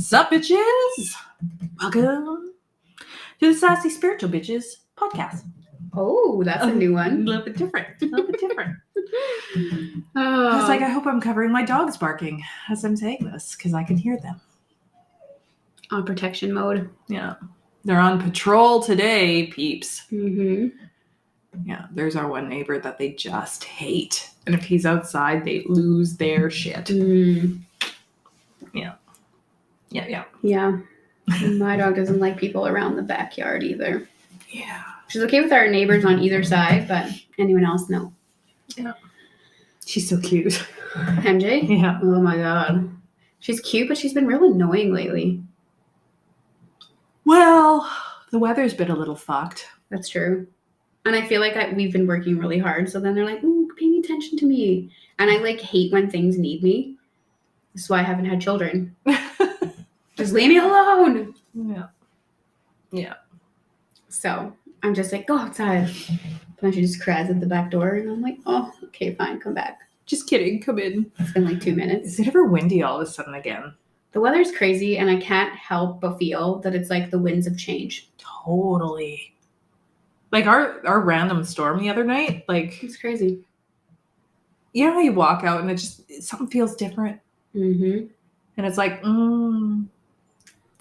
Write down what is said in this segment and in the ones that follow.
Sup, bitches? Welcome to the Sassy Spiritual Bs podcast. Oh, that's a new one. A little bit different. Oh. I was like, I hope I'm covering my dogs barking as I'm saying this because I can hear them. On protection mode. Yeah. They're on patrol today, peeps. Mm-hmm. Yeah, there's our one neighbor that they just hate. And if he's outside, they lose their shit. Mm. Yeah. Yeah. My dog doesn't like people around the backyard either. Yeah. She's okay with our neighbors on either side, but anyone else, no. Yeah. She's so cute. MJ? Yeah. Oh my god. She's cute, but she's been real annoying lately. Well, the weather's been a little fucked. That's true. And I feel like we've been working really hard, so then they're like, ooh, paying attention to me. And I like hate when things need me. This is why I haven't had children. Just leave me alone. Yeah. So I'm just like, go outside. But then she just cries at the back door, and I'm like, oh, okay, fine, come back. Just kidding. Come in. It's been like 2 minutes. Is it ever windy all of a sudden again? The weather's crazy, and I can't help but feel that it's like the winds of change. Totally. Like our random storm the other night, like It's crazy. you know how you walk out and something feels different, Mm-hmm. and it's like,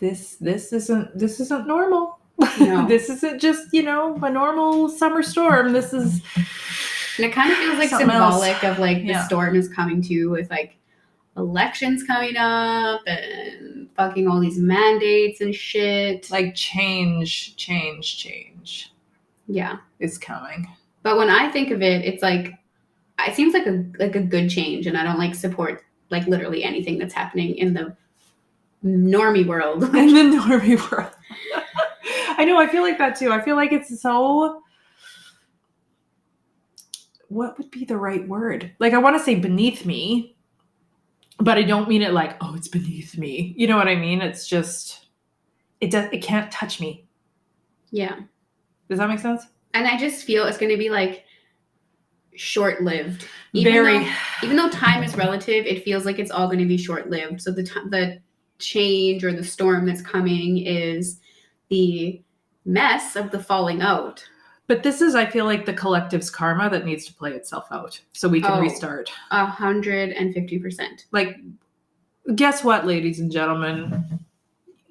this isn't normal. No. This isn't just a normal summer storm. This is, And it kind of feels like something symbolic else. of like the Yeah. storm is coming to with like elections coming up and fucking all these mandates and shit. like change Yeah. is coming. But when I think of it, it's like it seems like a good change, and I don't like support like literally anything that's happening in the normie world. In the normie world. I know, I feel like that too. I feel like it's so, what would be the right word? Like, I want to say beneath me, but I don't mean it like, oh, it's beneath me. You know what I mean? It's just, it can't touch me. Yeah. Does that make sense? And I just feel it's going to be like short-lived. Very. Even though time is relative, it feels like it's all going to be short-lived. So the change or the storm that's coming is the mess of the falling out. But this is, I feel like, the collective's karma that needs to play itself out so we can restart. 150%. Like, guess what, ladies and gentlemen?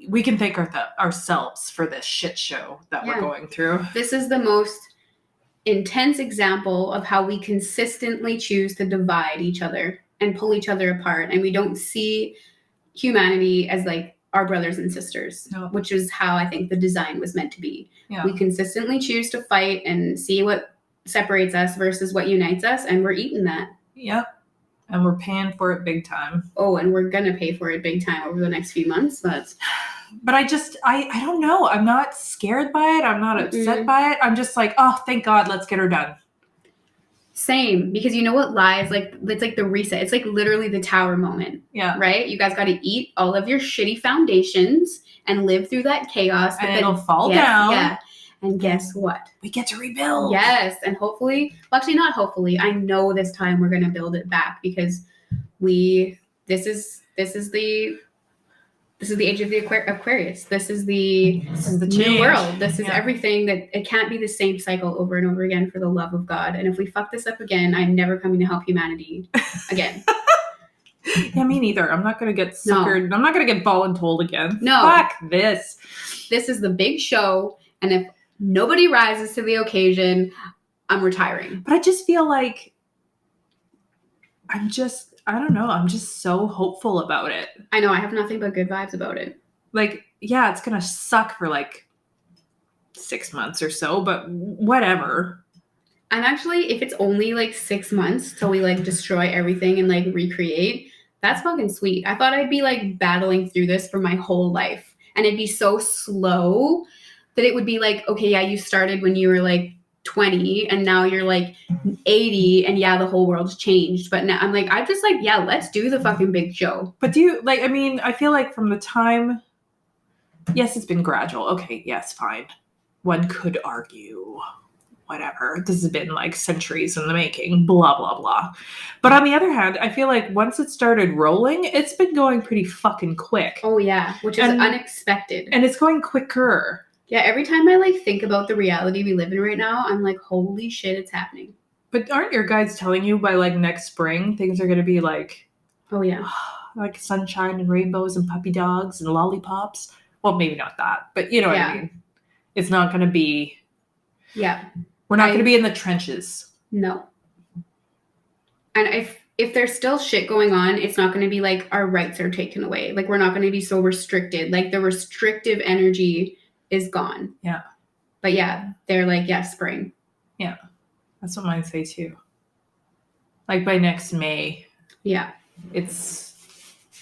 We can thank ourselves for this shit show that we're going through. This is the most intense example of how we consistently choose to divide each other and pull each other apart. And we don't see humanity as like our brothers and sisters, which is how I think the design was meant to be. Yeah. We consistently choose to fight and see what separates us versus what unites us. And we're eating that. Yep. And we're paying for it big time. Oh, and we're going to pay for it big time over the next few months. But I don't know. I'm not scared by it. I'm not upset by it. I'm just like, oh, thank God, let's get her done. Same. Because you know what lies? Like, it's like the reset. It's like literally the tower moment. Yeah. Right? You guys got to eat all of your shitty foundations and live through that chaos. And it'll fall down. Yeah. And guess what? We get to rebuild. Yes. And hopefully, well, actually not hopefully, I know this time we're going to build it back because this is the age of the Aquarius. This is the new world. This is everything that it can't be the same cycle over and over again for the love of God. And if we fuck this up again, I'm never coming to help humanity again. Yeah, me neither. I'm not going to get suckered. No. I'm not going to get voluntold again. No. Fuck this. This is the big show. And if nobody rises to the occasion, I'm retiring. But I just feel like I don't know. I'm just so hopeful about it. I know. I have nothing but good vibes about it. Like, yeah, it's going to suck for like 6 months or so, but whatever. I'm actually, if it's only like 6 months till we like destroy everything and like recreate, that's fucking sweet. I thought I'd be like battling through this for my whole life. And it'd be so slow that it would be like, okay, yeah, you started when you were like 20 and now you're like 80 and yeah, the whole world's changed. But now I'm like, I just like, yeah, let's do the fucking big show. But do you like, I mean, I feel like from the time, yes, it's been gradual. Okay, yes, fine. One could argue whatever. This has been like centuries in the making, blah, blah, blah. But on the other hand, I feel like once it started rolling, it's been going pretty fucking quick. Oh, yeah, which is unexpected. And it's going quicker. Yeah, every time I like think about the reality we live in right now, I'm like, holy shit, it's happening. But aren't your guides telling you by like next spring, things are going to be like, oh yeah, like sunshine and rainbows and puppy dogs and lollipops? Well, maybe not that, but you know what I mean? It's not going to be. Yeah. We're not going to be in the trenches. No. And if there's still shit going on, it's not going to be like our rights are taken away. Like we're not going to be so restricted. Like the restrictive energy is gone. Yeah. But yeah, they're like, yeah, spring. Yeah. That's what mine say too. Like by next May. Yeah. It's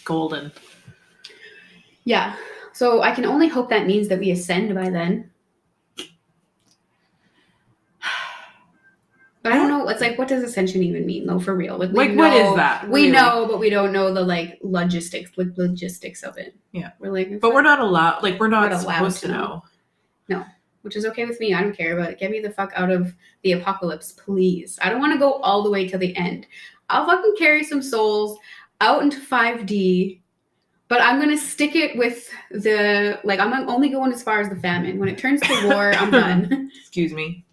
golden. Yeah. So I can only hope that means that we ascend by then. But I don't know. It's like, what does ascension even mean, though? For real, like what is that? We know, but we don't know the like logistics of it. Yeah, we're like, but we're not allowed. Like we're not supposed to know. No, which is okay with me. I don't care. But get me the fuck out of the apocalypse, please. I don't want to go all the way to the end. I'll fucking carry some souls out into 5D. But I'm going to stick it with the, like, I'm only going as far as the famine. When it turns to war, I'm done. Excuse me.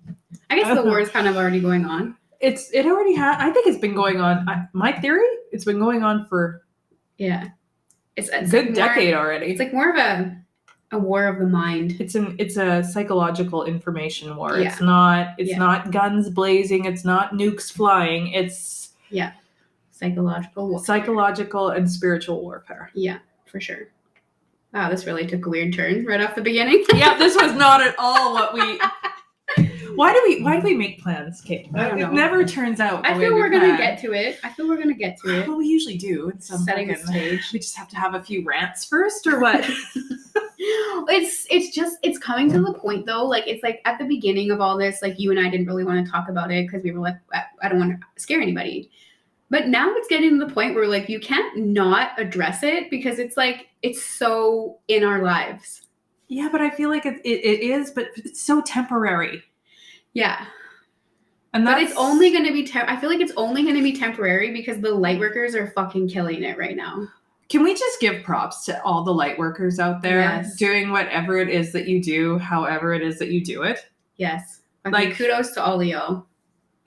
I guess the war is kind of already going on. It already has. I think it's been going on. My theory, it's been going on for it's a good like decade already. It's like more of a war of the mind. It's a psychological information war. Yeah. It's not guns blazing. It's not nukes flying. It's psychological and spiritual warfare. Yeah, for sure. Wow, this really took a weird turn right off the beginning. Yeah, this was not at all what we. Why do we make plans, Kate? I don't know. It never turns out. I feel we're gonna get to it. Well, we usually do. It's setting the stage. We just have to have a few rants first, or what? It's coming to the point though. Like it's like at the beginning of all this, like you and I didn't really want to talk about it because we were like, I don't want to scare anybody. But now it's getting to the point where like you can't not address it because it's like it's so in our lives. Yeah, but I feel like it is, but it's so temporary. Yeah. But it's only going to be I feel like it's only going to be temporary because the light workers are fucking killing it right now. Can we just give props to all the light workers out there doing whatever it is that you do, however it is that you do it? Yes. Like kudos to all of y'all.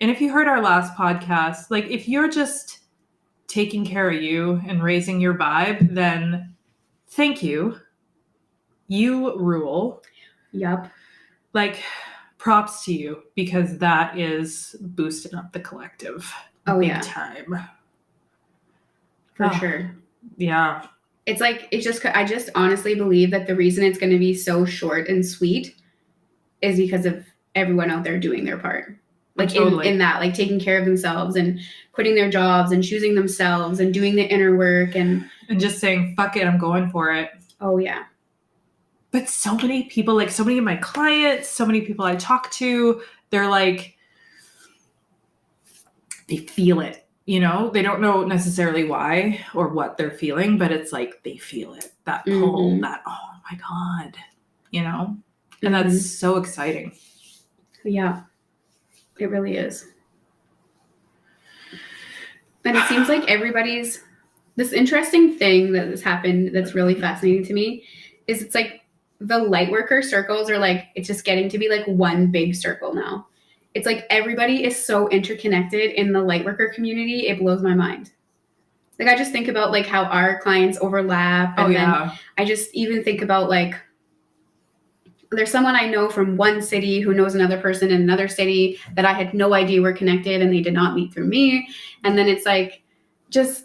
And if you heard our last podcast, like if you're just taking care of you and raising your vibe, then thank you. You rule. Yup. Like props to you because that is boosting up the collective. Oh, big time. For sure. Yeah. It's like, I just honestly believe that the reason it's going to be so short and sweet is because of everyone out there doing their part. Like totally. in that, like taking care of themselves and quitting their jobs and choosing themselves and doing the inner work and just saying, fuck it, I'm going for it. Oh, yeah. But so many people, like so many of my clients, so many people I talk to, they're like, they feel it, you know? They don't know necessarily why or what they're feeling, but it's like they feel it. That pull, that, oh my God, you know? And that's so exciting. Yeah, it really is. And it seems like this interesting thing that has happened that's really fascinating to me is it's like, the light worker circles are like, it's just getting to be like one big circle now. It's like everybody is so interconnected in the light worker community. It blows my mind. Like I just think about like how our clients overlap. And then I just even think about like, there's someone I know from one city who knows another person in another city that I had no idea were connected and they did not meet through me. And then it's like, just,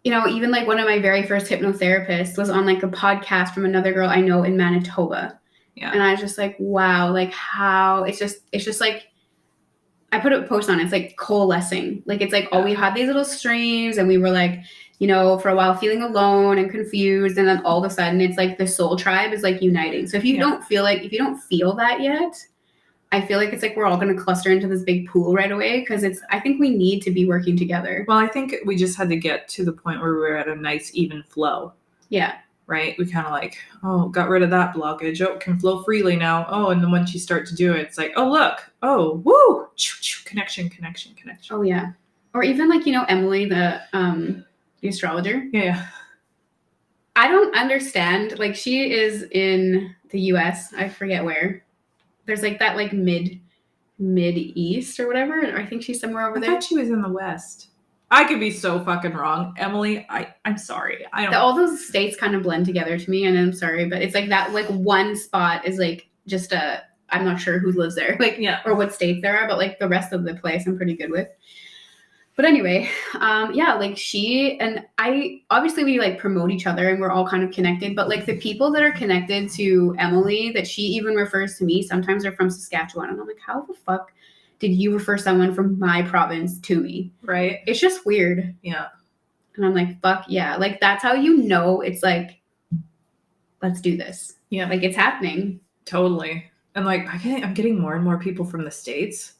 you know, even like one of my very first hypnotherapists was on like a podcast from another girl I know in Manitoba. Yeah. And I was just like, wow, like how it's just like, I put a post on it. It's like coalescing. Like, it's like, we had these little streams and we were like, you know, for a while feeling alone and confused. And then all of a sudden it's like the soul tribe is like uniting. So if you don't feel that yet, I feel like it's like we're all going to cluster into this big pool right away because I think we need to be working together. Well, I think we just had to get to the point where we're at a nice even flow. Yeah. right? We kind of like, oh, got rid of that blockage. Oh, it can flow freely now. Oh, and then once you start to do it, it's like, oh, look. Oh, woo. Connection. Oh, yeah. Or even like, Emily, the astrologer. Yeah. I don't understand. Like, she is in the US. I forget where. There's like that like mid-east or whatever. I think she's somewhere over there. I thought she was in the West. I could be so fucking wrong. Emily, I'm sorry. I don't all those states kind of blend together to me, and I'm sorry, but it's like that like one spot is like just I'm not sure who lives there, like, yeah, or what states there are, but like the rest of the place I'm pretty good with. But anyway, yeah, like she and I, obviously we like promote each other and we're all kind of connected, but like the people that are connected to Emily that she even refers to me, sometimes are from Saskatchewan. And I'm like, how the fuck did you refer someone from my province to me? Right. It's just weird. Yeah. And I'm like, fuck yeah. Like, that's how you know it's like, let's do this. Yeah. Like, it's happening. Totally. And like, I'm getting more and more people from the States.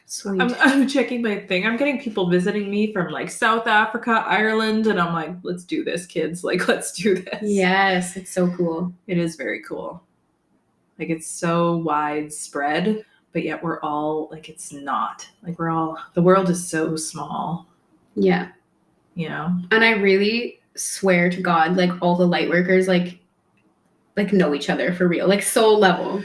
Sweet. I'm checking my thing. I'm getting people visiting me from like South Africa, Ireland, and I'm like, let's do this, kids. Like, let's do this. Yes, it's so cool. It is very cool. Like, it's so widespread, but yet we're all like, it's not. Like, the world is so small. Yeah. You know? And I really swear to God, like all the light workers, like know each other for real, like soul level.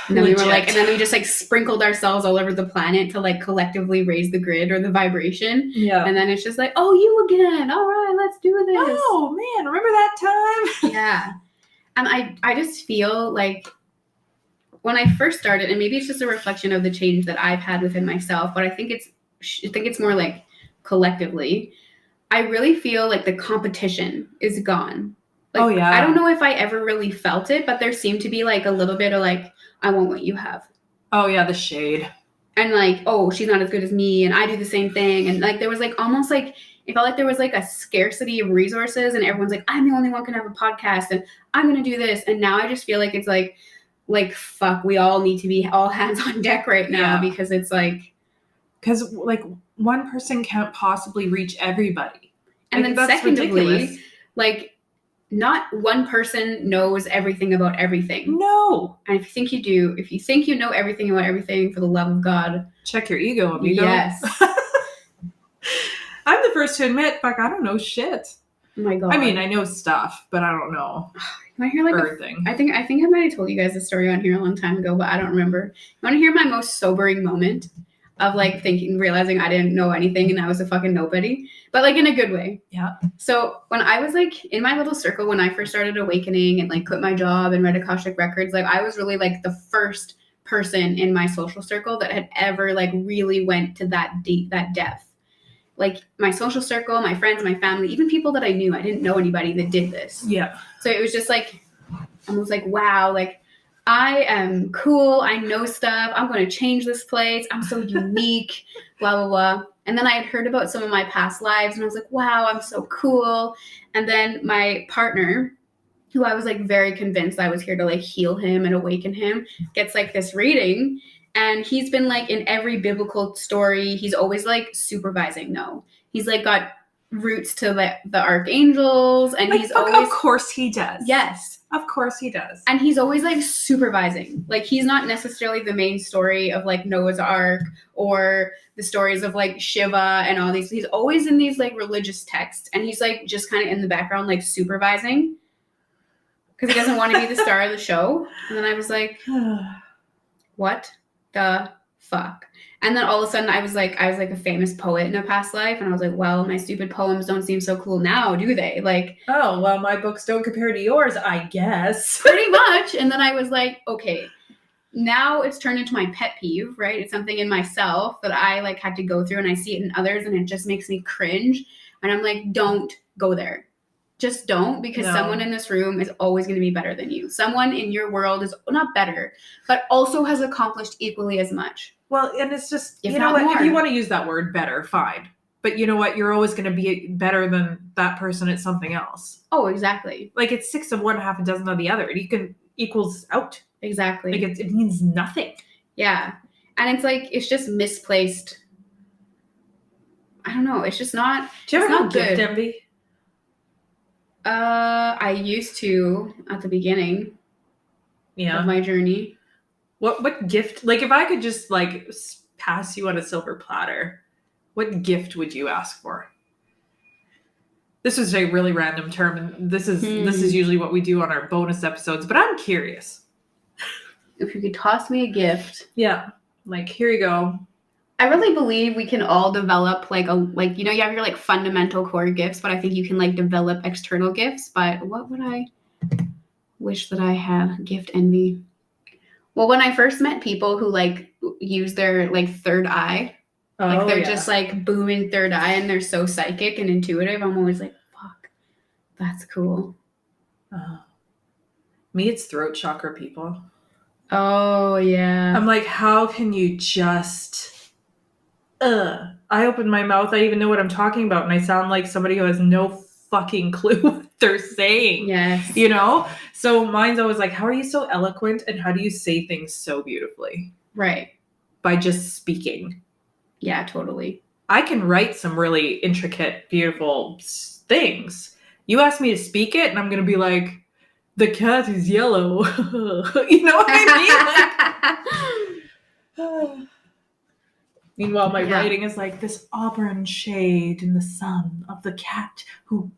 And then we were like, and then we just like sprinkled ourselves all over the planet to like collectively raise the grid or the vibration. Yeah. And then it's just like, oh, you again. All right, let's do this. Oh man, remember that time? Yeah. And I just feel like when I first started, and maybe it's just a reflection of the change that I've had within myself, but I think it's more like collectively, I really feel like the competition is gone. Like, oh yeah. I don't know if I ever really felt it, but there seemed to be like a little bit of like, I want what you have. Oh yeah, the shade. And like, oh, she's not as good as me, and I do the same thing. And like there was like almost like it felt like there was like a scarcity of resources, and everyone's like, I'm the only one can have a podcast, and I'm gonna do this. And now I just feel like it's like fuck, we all need to be all hands on deck right now, because it's like, because like one person can't possibly reach everybody. And like, then secondly, ridiculous. Like, not one person knows everything about everything. No. And if you think you do, if you think you know everything about everything, for the love of God, check your ego, amigo. Yes. I'm the first to admit, fuck, I don't know shit. Oh my God. I mean, I know stuff, but I don't know. You want to hear like everything? I think I might have told you guys this story on here a long time ago, but I don't remember. You want to hear my most sobering moment of like realizing I didn't know anything and I was a fucking nobody, but like in a good way. Yeah. So when I was like in my little circle, when I first started awakening and like quit my job and read Akashic Records, like I was really like the first person in my social circle that had ever like really went to that deep, that depth. Like my social circle, my friends, my family, even people that I knew, I didn't know anybody that did this. Yeah. So it was just like, I was like, wow, like I am cool. I know stuff. I'm going to change this place. I'm so unique, blah, blah, blah. And then I had heard about some of my past lives and I was like, wow, I'm so cool. And then my partner, who I was like very convinced I was here to like heal him and awaken him, gets like this reading. And he's been like in every biblical story. He's always like supervising. No, he's like got roots to the archangels. And like, he's always. Of course he does. Yes. Of course he does. And he's always like supervising. Like he's not necessarily the main story of like Noah's Ark or the stories of like Shiva and all these. He's always in these like religious texts. And he's like just kind of in the background like supervising because he doesn't want to be the star of the show. And then I was like, what the fuck? And then all of a sudden I was like a famous poet in a past life. And I was like, well, my stupid poems don't seem so cool now, do they? Like, oh, well, my books don't compare to yours, I guess. Pretty much. And then I was like, okay, now it's turned into my pet peeve, right? It's something in myself that I like had to go through and I see it in others and it just makes me cringe. And I'm like, don't go there. Just don't, because someone in this room is always going to be better than you. Someone in your world is not better, but also has accomplished equally as much. Well, and it's just, if you know what, more. if you want to use that word better, fine. But you know what, you're always going to be better than that person at something else. Oh, exactly. Like it's 6 of one, half a dozen of the other. It equals out. Exactly. Like it means nothing. Yeah. And it's like, it's just misplaced. I don't know. It's just not. Do you ever have good. gift envy? I used to at the beginning Yeah. of my journey. What gift? Like, if I could just like pass you on a silver platter, what gift would you ask for? This was a really random term, and this is usually what we do on our bonus episodes. But I'm curious. If you could toss me a gift, Yeah, like here you go. I really believe we can all develop like you know, you have your like fundamental core gifts, but I think you can like develop external gifts. But what would I wish that I had? Gift envy. Well, when I first met people who like use their like third eye, like they're just like booming third eye and they're so psychic and intuitive, I'm always like, fuck, that's cool. Me, it's throat chakra people. Oh yeah. I'm like, how can you just I open my mouth, I even know what I'm talking about, and I sound like somebody who has no fucking clue what they're saying. Yes. You know? So mine's always like, how are you so eloquent and how do you say things so beautifully? Right. By just speaking. Yeah, totally. I can write some really intricate, beautiful things. You ask me to speak it, and I'm going to be like, the cat is yellow. You know what I mean? Like, meanwhile, my writing is like this auburn shade in the sun of the cat who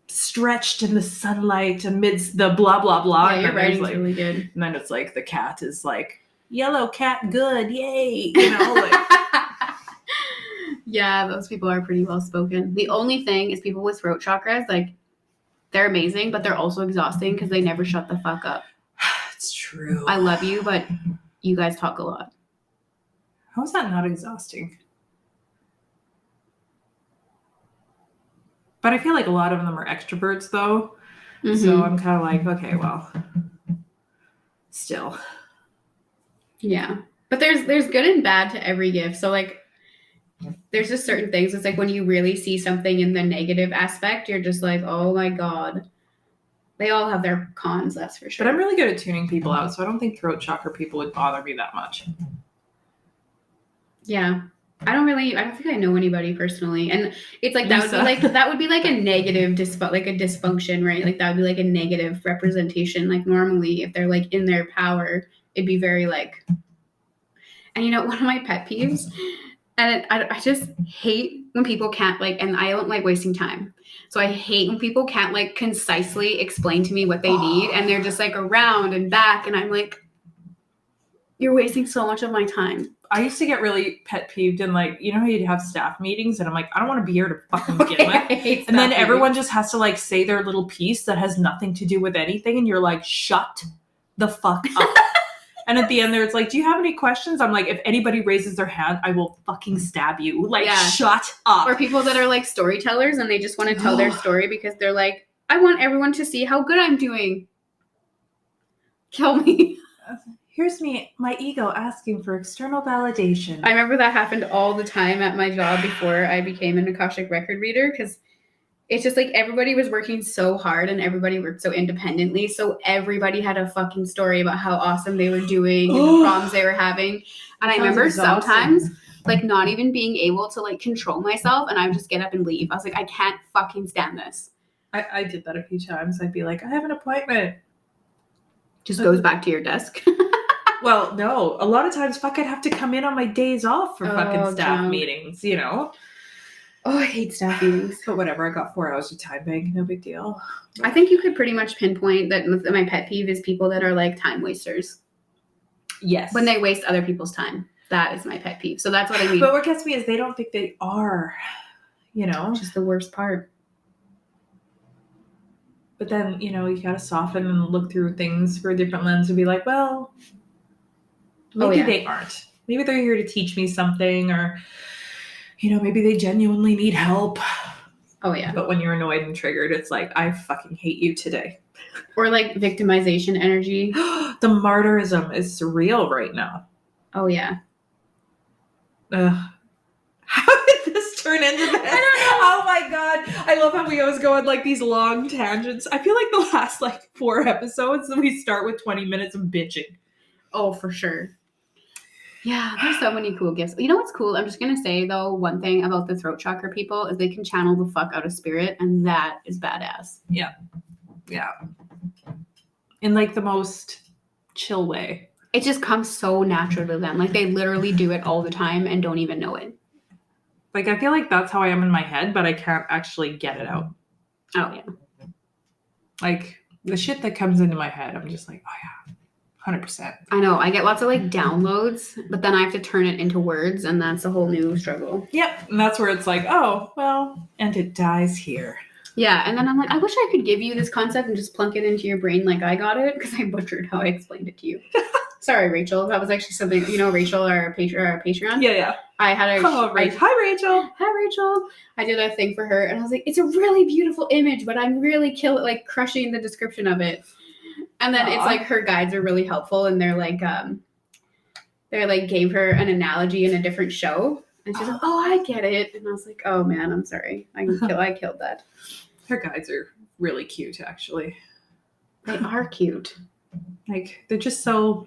stretched in the sunlight amidst the blah, blah, blah. Yeah, your writing's like, really good. And then it's like the cat is like, yellow cat good, yay. You know, like. Yeah, those people are pretty well spoken. The only thing is people with throat chakras, like, they're amazing, but they're also exhausting because they never shut the fuck up. It's true. I love you, but you guys talk a lot. How is that not exhausting? But I feel like a lot of them are extroverts, though. Mm-hmm. So I'm kind of like, okay, well, still. Yeah. But there's good and bad to every gift. So, like, there's just certain things. It's like when you really see something in the negative aspect, you're just like, oh my God. They all have their cons, that's for sure. But I'm really good at tuning people out, so I don't think throat chakra people would bother me that much. Yeah. I don't think I know anybody personally. And it's like that would be like a negative dysfunction, right? Like that would be like a negative representation. Like normally if they're like in their power, it'd be very like, and you know, one of my pet peeves, and I just hate when people can't like, and I don't like wasting time. So I hate when people can't like concisely explain to me what they need, and they're just like around and back, and I'm like, you're wasting so much of my time. I used to get really pet peeved and like, you know how you'd have staff meetings and I'm like, I don't want to be here to fucking begin with. And then everyone just has to like say their little piece that has nothing to do with anything. And you're like, shut the fuck up. And at the end there, it's like, do you have any questions? I'm like, if anybody raises their hand, I will fucking stab you. Like, shut up. Or people that are like storytellers and they just want to tell their story because they're like, I want everyone to see how good I'm doing. Kill me. Here's me, my ego asking for external validation. I remember that happened all the time at my job before I became an Akashic record reader because it's just like everybody was working so hard and everybody worked so independently. So everybody had a fucking story about how awesome they were doing and the problems they were having. And I remember sometimes like not even being able to like control myself and I would just get up and leave. I was like, I can't fucking stand this. I did that a few times. I'd be like, I have an appointment. Just goes back to your desk. Well, no. A lot of times, I'd have to come in on my days off for fucking staff meetings, you know? Oh, I hate staff meetings. But whatever, I got 4 hours of time bank. No big deal. I think you could pretty much pinpoint that my pet peeve is people that are like time wasters. Yes. When they waste other people's time. That is my pet peeve. So that's what I mean. But what gets me is they don't think they are, you know? Which is the worst part. But then, you know, you gotta soften and look through things for a different lens and be like, well, maybe they aren't. Maybe they're here to teach me something or, you know, maybe they genuinely need help. Oh, yeah. But when you're annoyed and triggered, it's like, I fucking hate you today. Or like victimization energy. The martyrism is surreal right now. Oh, yeah. How did this turn into this? I don't know. Oh my God. I love how we always go on like these long tangents. I feel like the last like 4 episodes we start with 20 minutes of bitching. Oh, for sure. Yeah, there's so many cool gifts. You know what's cool? I'm just going to say, though, one thing about the throat chakra people is they can channel the fuck out of spirit, and that is badass. Yeah. In like the most chill way. It just comes so natural to them. Like they literally do it all the time and don't even know it. Like I feel like that's how I am in my head, but I can't actually get it out. Oh, yeah. Like the shit that comes into my head, I'm just like, oh yeah, 100%. I know. I get lots of like downloads, but then I have to turn it into words, and that's a whole new struggle. Yep. And that's where it's like, oh, well, and it dies here. Yeah. And then I'm like, I wish I could give you this concept and just plunk it into your brain like I got it, because I butchered how I explained it to you. Sorry, Rachel. That was actually something, you know, Rachel, our Patreon. Yeah. I had a... Hi, Rachel. Hi, Rachel. I did a thing for her, and I was like, it's a really beautiful image, but I'm really crushing the description of it. And then it's like her guides are really helpful, and they're like gave her an analogy in a different show. And she's like, oh, I get it. And I was like, oh, man, I'm sorry. I killed that. Her guides are really cute, actually. They are cute. Like, they're just so...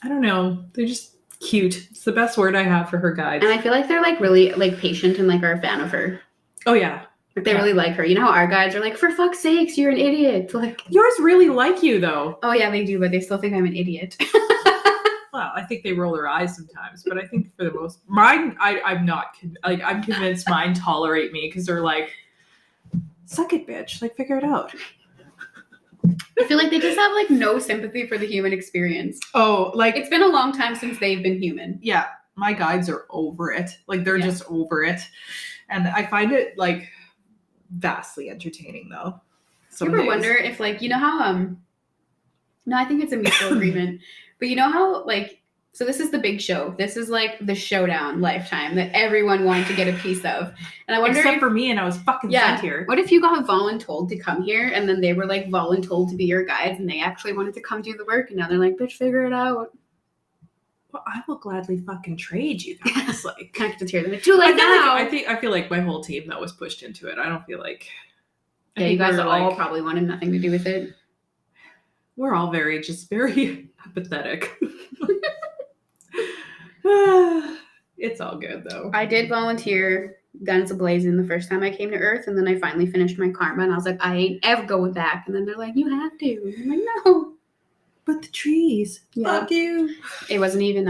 I don't know. They're just cute. It's the best word I have for her guides. And I feel like they're like really like patient and like are a fan of her. Oh yeah. Like they really like her. You know how our guides are like, for fuck's sakes, you're an idiot. Like yours really like you though. Oh yeah, they do, but they still think I'm an idiot. Well, I think they roll their eyes sometimes, but I think for the most mine, I'm not I'm convinced mine tolerate me because they're like, suck it, bitch. Like figure it out. I feel like they just have like no sympathy for the human experience. Oh, like it's been a long time since they've been human. Yeah, my guides are over it. Like they're just over it, and I find it like vastly entertaining though. You ever wonder if like you know how no, I think it's a mutual agreement, but you know how like so this is the big show. This is like the showdown lifetime that everyone wanted to get a piece of. And I wonder except for me, and I was fucking sent here. What if you got voluntold to come here and then they were like voluntold to be your guides and they actually wanted to come do the work and now they're like, bitch, figure it out. Well, I will gladly fucking trade you guys. Like connect to tear them. Too late now. I feel like my whole team that was pushed into it. I don't feel like you guys all probably wanted nothing to do with it. We're all very apathetic. It's all good though. I did volunteer guns a-blazing the first time I came to Earth, and then I finally finished my karma, and I was like, I ain't ever going back. And then they're like, you have to. And I'm like, no. But the trees. Yeah. Fuck you. It wasn't even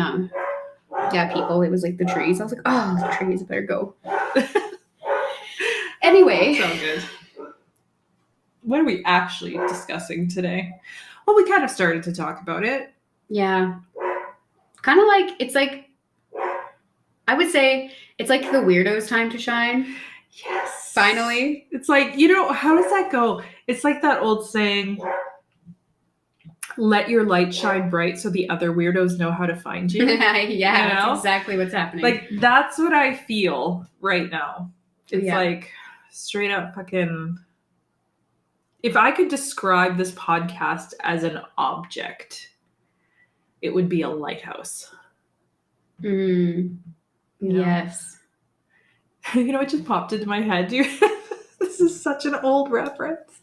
people. It was like the trees. I was like, oh, the trees better go. Anyway. That's all good. What are we actually discussing today? Well, we kind of started to talk about it. Yeah. Kind of like, it's like, I would say it's like the weirdos' time to shine. Yes. Finally. It's like, you know, how does that go? It's like that old saying, let your light shine bright so the other weirdos know how to find you. Yeah, you know? That's exactly what's happening. Like, that's what I feel right now. It's like straight up fucking... If I could describe this podcast as an object, it would be a lighthouse. Yes. You know, it just popped into my head. This is such an old reference.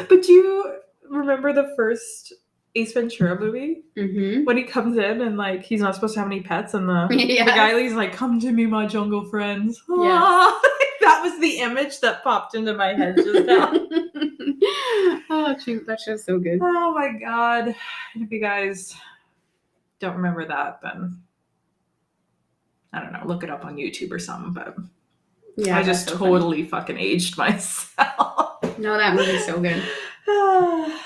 But do you remember the first Ace Ventura movie? Mm-hmm. When he comes in and like he's not supposed to have any pets and the guy he's like, come to me, my jungle friends. Yes. That was the image that popped into my head just now. Oh, shoot. That's just so good. Oh my God. And if you guys don't remember that, then I don't know, look it up on YouTube or something, but I just totally fucking aged myself. No, that movie's so good.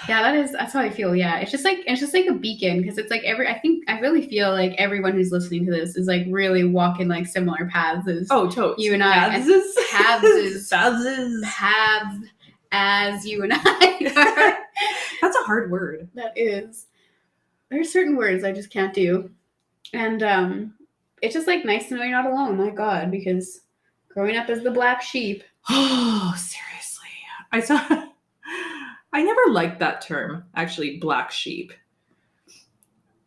That's how I feel. Yeah. It's just like a beacon because it's like I really feel like everyone who's listening to this is like really walking like similar paths as you and I. Paths as you and I are. That's a hard word. That is. There are certain words I just can't do. And it's just like nice to know you're not alone. My God, because growing up as the black sheep. Oh, seriously. I never liked that term, actually, black sheep.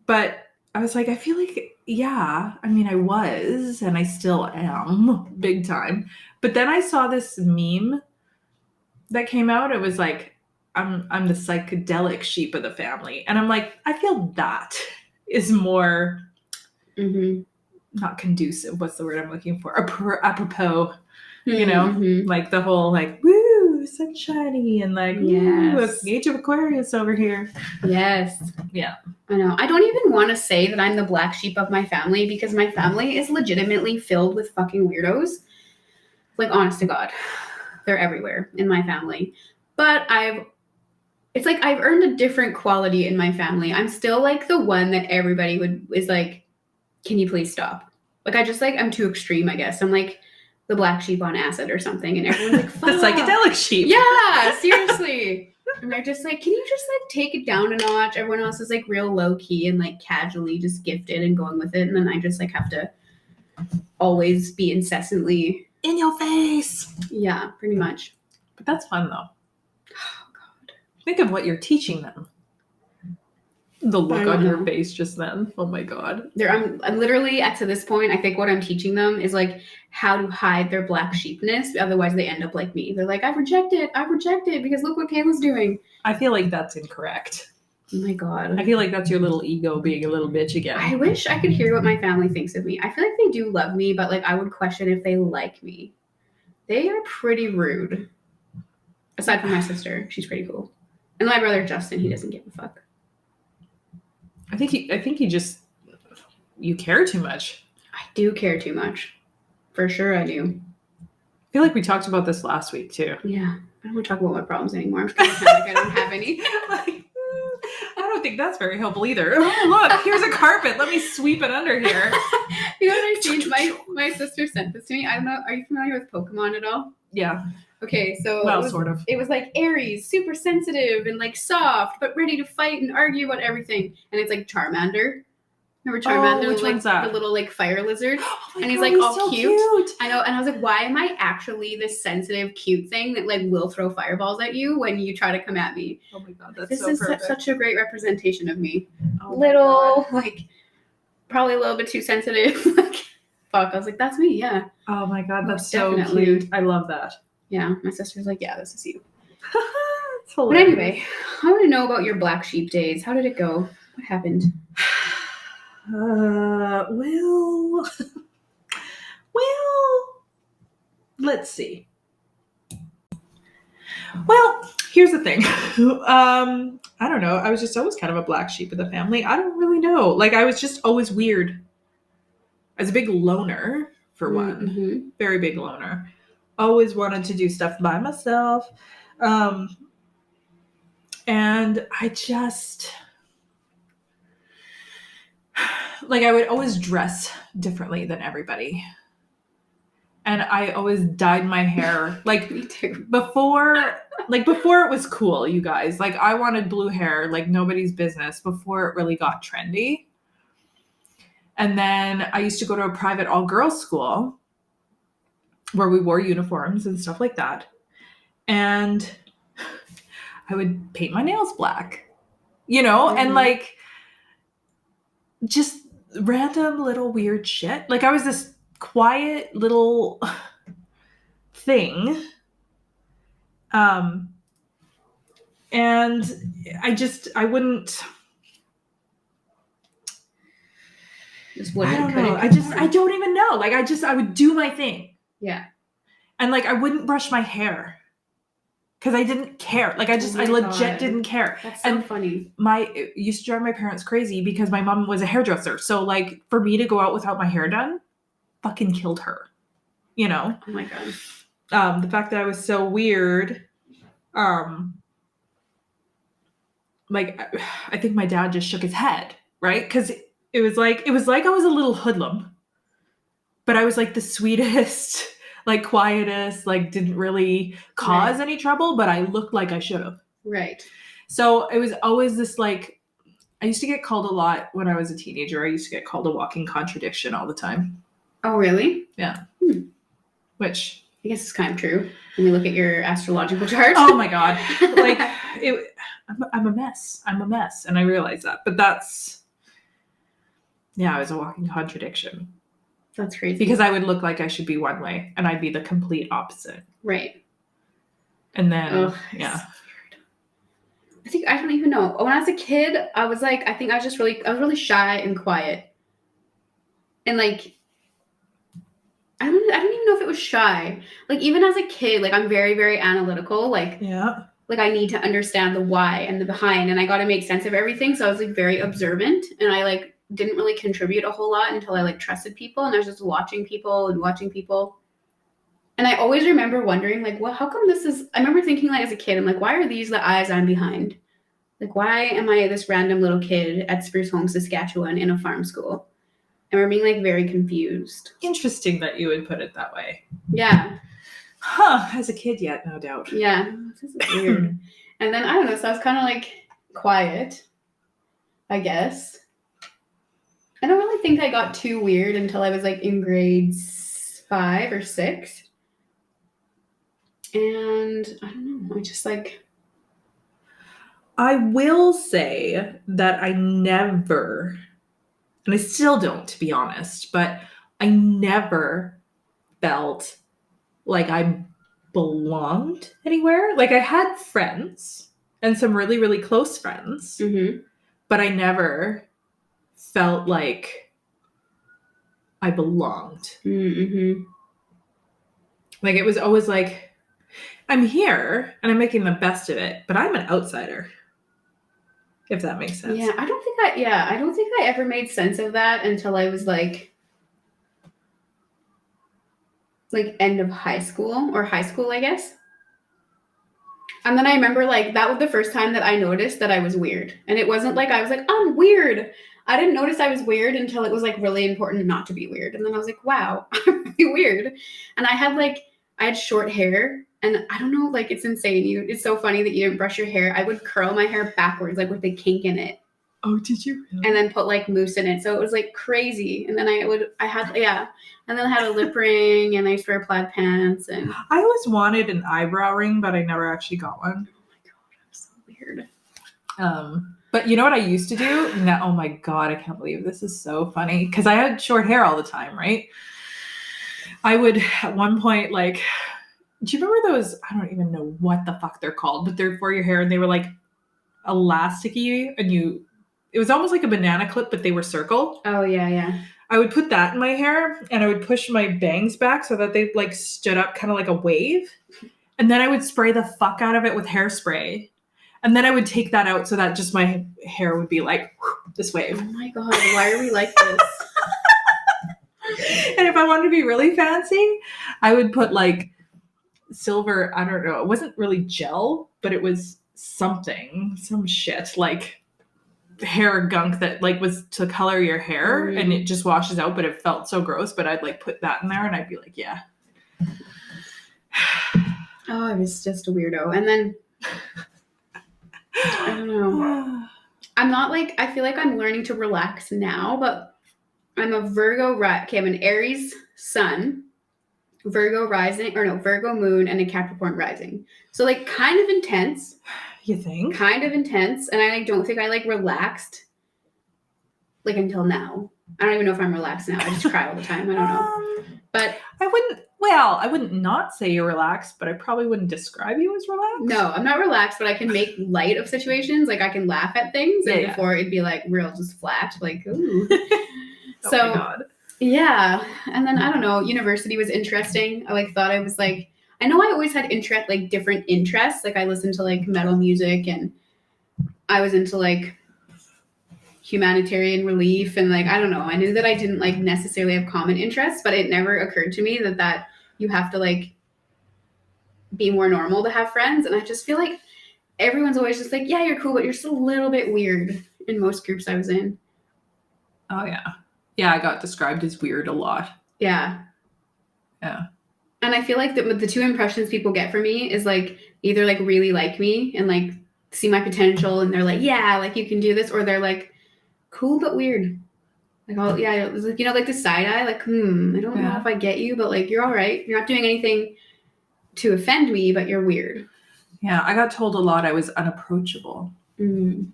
But I was like, I feel like, I mean, I was, and I still am, big time. But then I saw this meme that came out. It was like, I'm the psychedelic sheep of the family. And I'm like, I feel that is more not conducive. What's the word I'm looking for? Apropos, you know, like the whole like, woo, sunshiny and like, Yes. woo, age of Aquarius over here. Yes. Yeah. I know. I don't even want to say that I'm the black sheep of my family because my family is legitimately filled with fucking weirdos. Like, honest to God, they're everywhere in my family. But it's like I've earned a different quality in my family. I'm still like the one that everybody is like, can you please stop? Like, I'm too extreme, I guess. I'm like the black sheep on acid or something. And everyone's like, fuck. The psychedelic sheep. Yeah, seriously. And they're just like, can you just like take it down a notch? Everyone else is like real low key and like casually just gifted and going with it. And then I just like have to always be incessantly in your face. Yeah, pretty much. But that's fun though. Oh God. Think of what you're teaching them. The look on your face just then. Oh my God. I'm literally to this point, I think what I'm teaching them is like how to hide their black sheepness. Otherwise they end up like me. They're like, I reject it because look what Kayla's doing. I feel like that's incorrect. Oh my God. I feel like that's your little ego being a little bitch again. I wish I could hear what my family thinks of me. I feel like they do love me, but like I would question if they like me. They are pretty rude. Aside from my sister. She's pretty cool. And my brother Justin, he doesn't give a fuck. I think you care too much. I do care too much. For sure I do. I feel like we talked about this last week too. Yeah. I don't want to talk about my problems anymore. I'm just going to pretend like I don't have any. I don't think that's very helpful either. Oh, look, here's a carpet. Let me sweep it under here. You know what I seen? My sister sent this to me. I don't know. Are you familiar with Pokemon at all? Yeah. Okay, so sort of. It was like Aries, super sensitive and like soft, but ready to fight and argue about everything. And it's like Charmander. Remember Charmander? Which one's that? The little like fire lizard. Oh and he's God, like all so cute. I know. And I was like, why am I actually this sensitive, cute thing that like will throw fireballs at you when you try to come at me? Oh my God, that's this so is perfect. Such a great representation of me. Oh little, like probably a little bit too sensitive. Like fuck. I was like, that's me, yeah. Oh my God, that's definitely. so cute. I love that. Yeah, my sister's like, yeah, this is you. But anyway, I want to know about your black sheep days. How did it go? What happened? Well, let's see. Well, here's the thing. I don't know. I was just always kind of a black sheep of the family. I don't really know. Like, I was just always weird. I was a big loner, for one. Mm-hmm. Very big loner. Always wanted to do stuff by myself. And I just... like, I would always dress differently than everybody. And I always dyed my hair. Like, Me too. before it was cool, you guys. Like, I wanted blue hair like nobody's business before it really got trendy. And then I used to go to a private all-girls school where we wore uniforms and stuff like that. And I would paint my nails black, you know, and like just random little weird shit. Like, I was this quiet little thing. And I wouldn't. I don't know. I don't even know. Like, I would do my thing. Yeah. And like, I wouldn't brush my hair because I didn't care. Like, I legit didn't care. That's so funny. It used to drive my parents crazy because my mom was a hairdresser. So like, for me to go out without my hair done, fucking killed her, you know? Oh my God. The fact that I was so weird, like, I think my dad just shook his head, right? Because it was like I was a little hoodlum, but I was like the sweetest, like quietest, like didn't really cause any trouble, but I looked like I should have. Right. So it was always this like, I used to get called a lot when I was a teenager. I used to get called a walking contradiction all the time. Oh, really? Yeah. Which I guess it's kind of true when you look at your astrological chart. Oh my God. Like, I'm a mess. I'm a mess. And I realize that. But I was a walking contradiction. That's crazy. Because I would look like I should be one way and I'd be the complete opposite. Right. And then, So weird. I don't even know. When I was a kid, I was like, I was really shy and quiet. And like, I don't even know if it was shy. Like even as a kid, like I'm very, very analytical. Like I need to understand the why and the behind, and I got to make sense of everything. So I was like very observant, and I like didn't really contribute a whole lot until I like trusted people, and I was just watching people. And I always remember wondering like, well, how come this is, I remember thinking like as a kid, I'm like, why are these the eyes I'm behind? Like, why am I this random little kid at Spruce Home, Saskatchewan in a farm school? And we're being like very confused. Interesting that you would put it that way. Yeah. Huh. As a kid yet, no doubt. Yeah. This is weird. And then I don't know. So I was kind of like quiet, I guess. I don't really think I got too weird until I was like in grades 5 or 6. And I don't know. I just like. I will say that I never, and I still don't, to be honest, but I never felt like I belonged anywhere. Like I had friends and some really, really close friends, but I never felt like I belonged. Like it was always like, I'm here and I'm making the best of it, but I'm an outsider. If that makes sense. Yeah, I don't think I ever made sense of that until I was like end of high school or high school, I guess. And then I remember like that was the first time that I noticed that I was weird. And it wasn't like I was like, I'm weird. I didn't notice I was weird until it was like really important not to be weird. And then I was like, wow, I'm really weird. And I had short hair. And I don't know, like, it's insane. It's so funny that you didn't brush your hair. I would curl my hair backwards, like, with a kink in it. Oh, did you really? And then put, like, mousse in it. So it was, like, crazy. And then And then I had a lip ring, and I used to wear plaid pants. And I always wanted an eyebrow ring, but I never actually got one. Oh, my God. I'm so weird. But you know what I used to do? Oh, my God. I can't believe this is so funny. Because I had short hair all the time, right? I would, at one point, like... Do you remember those? I don't even know what the fuck they're called, but they're for your hair and they were like elasticy and it was almost like a banana clip, but they were circle. Oh, yeah. I would put that in my hair and I would push my bangs back so that they like stood up kind of like a wave. And then I would spray the fuck out of it with hairspray. And then I would take that out so that just my hair would be like this wave. Oh my God, why are we like this? And if I wanted to be really fancy, I would put like silver, I don't know, it wasn't really gel, but it was some shit like hair gunk that like was to color your hair and it just washes out, but it felt so gross. But I'd like put that in there and I'd be like, yeah. Oh, I was just a weirdo. And then I don't know. I'm not like, I feel like I'm learning to relax now, but I'm a Virgo, okay, I'm an Aries sun, Virgo moon, and a Capricorn rising. So like kind of intense. You think? Kind of intense. And I don't think I like relaxed like until now. I don't even know if I'm relaxed now. I just cry all the time. I don't know. But I wouldn't not say you're relaxed, but I probably wouldn't describe you as relaxed. No, I'm not relaxed, but I can make light of situations. Like I can laugh at things and before it'd be like real just flat. Like, ooh. So, oh my God. Yeah. And then I don't know, university was interesting. I like thought I was like, I know I always had different interests. Like I listened to like metal music and I was into like humanitarian relief and like, I don't know. I knew that I didn't like necessarily have common interests, but it never occurred to me that you have to like be more normal to have friends. And I just feel like everyone's always just like, yeah, you're cool, but you're still a little bit weird in most groups I was in. Oh yeah. Yeah, I got described as weird a lot. Yeah. Yeah. And I feel like the two impressions people get from me is like either like really like me and like see my potential and they're like, yeah, like you can do this, or they're like cool but weird. Like, oh yeah, it was like, you know, like the side eye, like, I don't know if I get you, but like you're all right. You're not doing anything to offend me, but you're weird. Yeah, I got told a lot I was unapproachable. And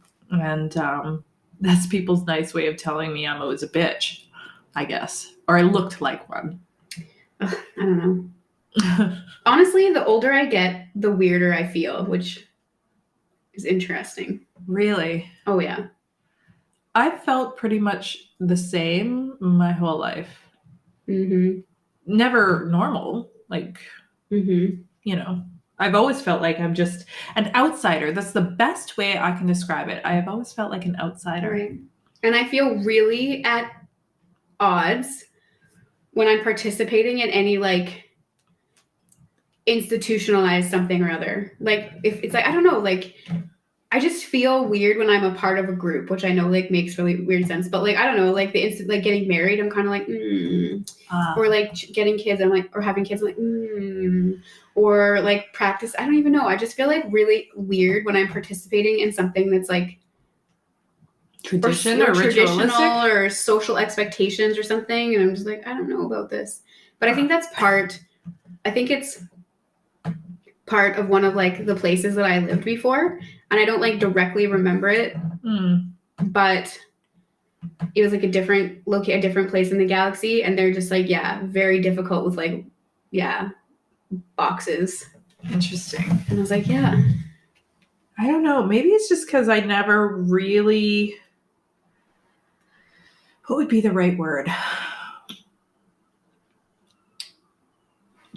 that's people's nice way of telling me I was a bitch, I guess. Or I looked like one. I don't know. Honestly, the older I get, the weirder I feel, which is interesting. Really? Oh, yeah. I've felt pretty much the same my whole life. Mm-hmm. Never normal. Like, Mm-hmm. you know, I've always felt like I'm just an outsider. That's the best way I can describe it. I have always felt like an outsider. Right. And I feel really at odds when I'm participating in any like institutionalized something or other. Like if it's like, I don't know, like I just feel weird when I'm a part of a group, which I know like makes really weird sense. But like I don't know, like the instant like getting married, I'm kind of like, or like getting kids, I'm like, or having kids, I'm like, or like practice. I don't even know. I just feel like really weird when I'm participating in something that's like tradition or traditional or social expectations or something, and I'm just like, I don't know about this. But I think that's I think it's part of one of like the places that I lived before, and I don't like directly remember it, but it was like a different place in the galaxy, and they're just like, yeah, very difficult with like, yeah, boxes. Interesting. And I was like, yeah, I don't know. Maybe it's just because I never really, what would be the right word?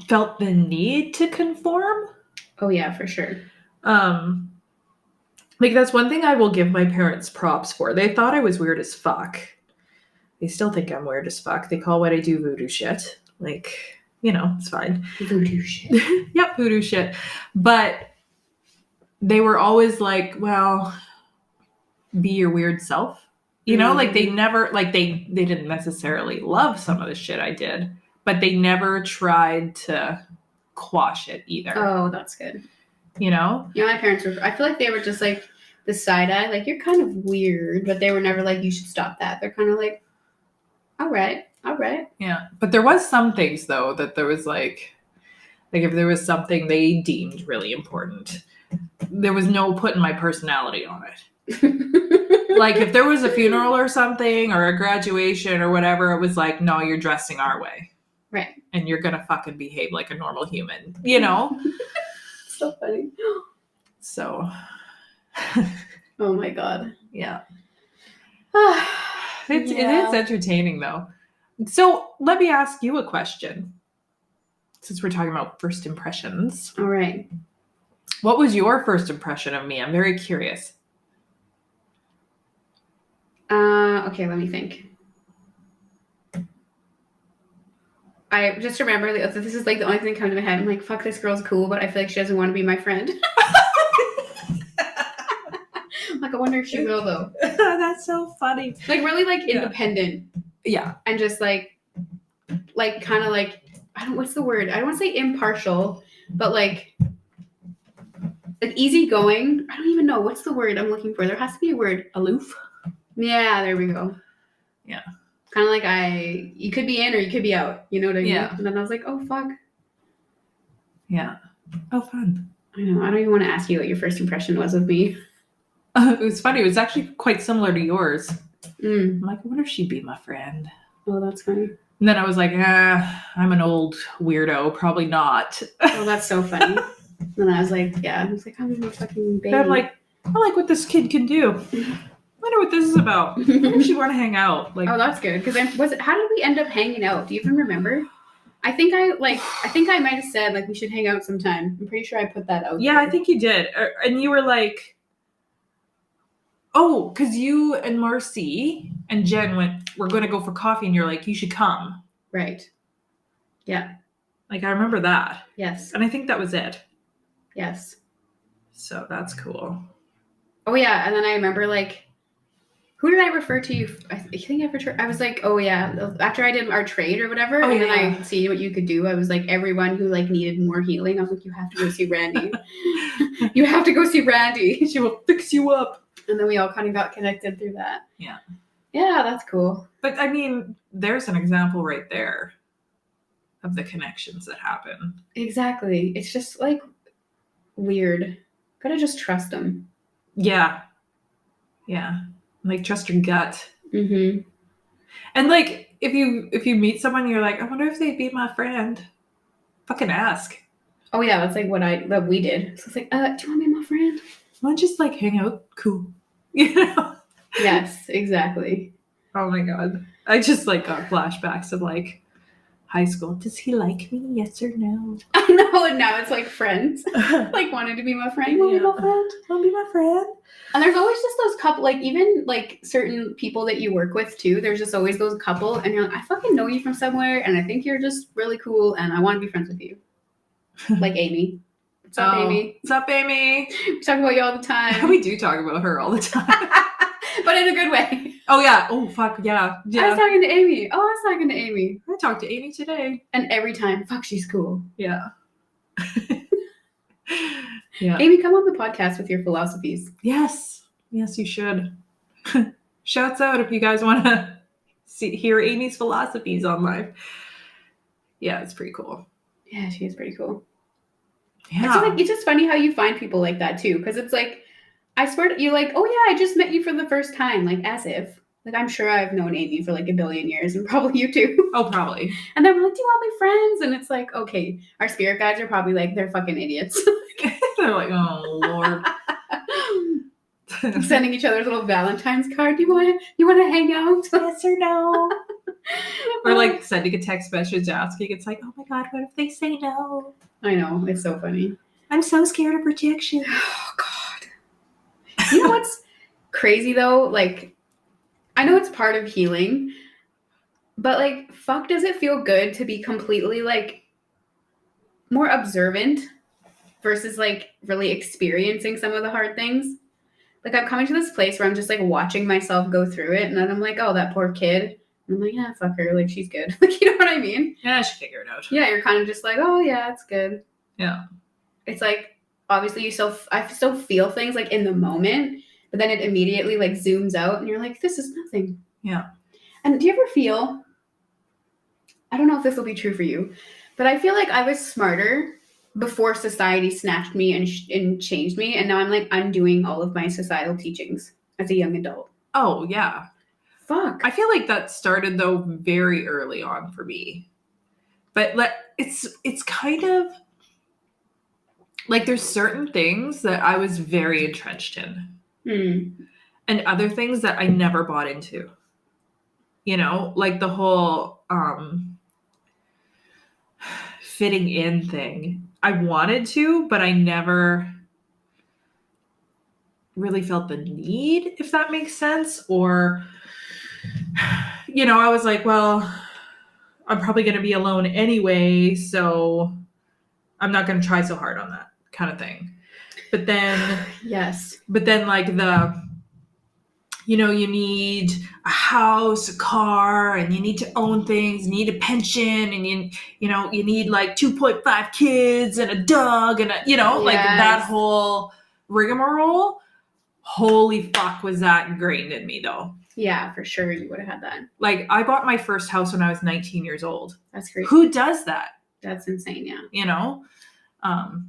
Felt the need to conform. Oh yeah, for sure. Like that's one thing I will give my parents props for. They thought I was weird as fuck. They still think I'm weird as fuck. They call what I do voodoo shit. Like, you know, it's fine. Voodoo shit. Yep, voodoo shit. But they were always like, well, be your weird self. You know, like they never, like they didn't necessarily love some of the shit I did, but they never tried to quash it either. Oh, that's good. You know? Yeah, my parents were, I feel like they were just like the side eye, like you're kind of weird, but they were never like, you should stop that. They're kind of like, all right. Yeah. But there was some things though that there was like if there was something they deemed really important, there was no putting my personality on it. Like if there was a funeral or something or a graduation or whatever, it was like, no, you're dressing our way. Right. And you're going to fucking behave like a normal human, you know? So funny. So. Oh my God. Yeah. It is entertaining though. So let me ask you a question. Since we're talking about first impressions. All right. What was your first impression of me? I'm very curious. Okay, let me think. I just remember this is like the only thing that comes to my head. I'm like, fuck, this girl's cool, but I feel like she doesn't want to be my friend. I'm like, I wonder if she will though. That's so funny. Like really like independent. Yeah. And just like kind of like, what's the word? I don't want to say impartial, but like easygoing. I don't even know. What's the word I'm looking for? There has to be a word. Aloof? Yeah, there we go. Yeah. Kind of like you could be in or you could be out. You know what I mean? Yeah. And then I was like, oh, fuck. Yeah. Oh, fun. I know. I don't even want to ask you what your first impression was of me. It was funny. It was actually quite similar to yours. I'm like, I wonder if she'd be my friend. Oh, that's funny. And then I was like, I'm an old weirdo. Probably not. Oh, that's so funny. And I was like, yeah. I was like, I'm a fucking baby. I'm like, I like what this kid can do. I wonder what this is about. I wonder if she want to hang out. Like, oh, that's good. Because how did we end up hanging out? Do you even remember? I think I might have said like we should hang out sometime. I'm pretty sure I put that out. Yeah, there. I think you did. And you were like, oh, because you and Marcy and Jen we're going to go for coffee, and you're like, you should come. Right. Yeah. Like I remember that. Yes. And I think that was it. Yes. So that's cool. Oh yeah, and then I remember like. Who did I refer to you? I think I was like, oh yeah, after I did our trade or whatever, and then I see what you could do. I was like, everyone who like needed more healing, I was like, you have to go see Randy. You have to go see Randy. She will fix you up. And then we all kind of got connected through that. Yeah. Yeah, that's cool. But I mean, there's an example right there of the connections that happen. Exactly. It's just like weird. Gotta just trust them. Yeah. Yeah. Like trust your gut. Mm-hmm. And like if you meet someone, you're like, I wonder if they'd be my friend. Fucking ask. Oh yeah, that's like what we did. So it's like, do you want to be my friend? Why don't you just like hang out? Cool. You know? Yes, exactly. Oh my God. I just like got flashbacks of like high school. Does he like me? Yes or no? I know, and now it's like friends. Like wanted to be my friend. You want to be my friend? Want to be my friend? And there's always just those couple, like even like certain people that you work with too. There's just always those couple, and you're like, I fucking know you from somewhere, and I think you're just really cool, and I want to be friends with you. Like Amy. What's up, Amy? What's up, Amy? We talk about you all the time. We do talk about her all the time. But in a good way. Oh, yeah. Oh, fuck. Yeah. I was talking to Amy. Oh, I was talking to Amy. I talked to Amy today. And every time, fuck, she's cool. Yeah. Yeah. Amy, come on the podcast with your philosophies. Yes. Yes, you should. Shouts out if you guys want to hear Amy's philosophies on live. Yeah, it's pretty cool. Yeah, she is pretty cool. Yeah. It's just funny how you find people like that too. Because it's like, I swear to you, like, oh yeah, I just met you for the first time. Like, as if. Like, I'm sure I've known Amy for like a billion years, and probably you too. Oh, probably. And then we're like, do you want to be friends? And it's like, okay, our spirit guides are probably like, they're fucking idiots. They're like, oh, Lord. Sending each other a little Valentine's card. You want to hang out? Yes or no? Or like sending a text message asking. It's like, oh my God, what if they say no? I know. It's so funny. I'm so scared of rejection. Oh, God. You know what's crazy, though? Like, I know it's part of healing, but, like, fuck, does it feel good to be completely, like, more observant versus, like, really experiencing some of the hard things? Like, I'm coming to this place where I'm just, like, watching myself go through it, and then I'm like, oh, that poor kid. And I'm like, yeah, fuck her. Like, she's good. Like, you know what I mean? Yeah, she figured it out. Yeah, you're kind of just like, oh, yeah, it's good. Yeah. It's like, obviously, I still feel things, like, in the moment, but then it immediately, like, zooms out, and you're like, this is nothing. Yeah. And do you ever feel, I don't know if this will be true for you, but I feel like I was smarter before society snatched me and changed me, and now I'm, like, undoing all of my societal teachings as a young adult. Oh, yeah. Fuck. I feel like that started, though, very early on for me. But it's kind of, like, there's certain things that I was very entrenched in. And other things that I never bought into. You know, like the whole fitting in thing. I wanted to, but I never really felt the need, if that makes sense. Or, you know, I was like, well, I'm probably going to be alone anyway, so I'm not going to try so hard on that kind of thing. But then, yes. But then, like, you know, you need a house, a car, and you need to own things, you need a pension, and you know, you need like 2.5 kids and a dog and you know, yes. Like that whole rigmarole. Holy fuck, was that ingrained in me though. Yeah, for sure you would have had that. Like, I bought my first house when I was 19 years old. That's great. Who does that? That's insane, yeah. You know?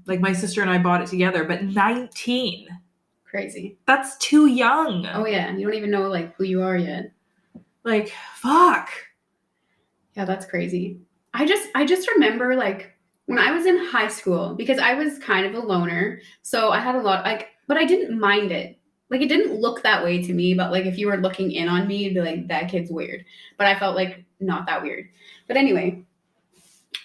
Like, my sister and I bought it together, but 19. Crazy. That's too young. Oh, yeah. You don't even know, like, who you are yet. Like, fuck. Yeah, that's crazy. I just remember, like, when I was in high school, because I was kind of a loner, so I had a lot, like, but I didn't mind it. Like, it didn't look that way to me, but, like, if you were looking in on me, you'd be like, that kid's weird. But I felt, like, not that weird. But anyway,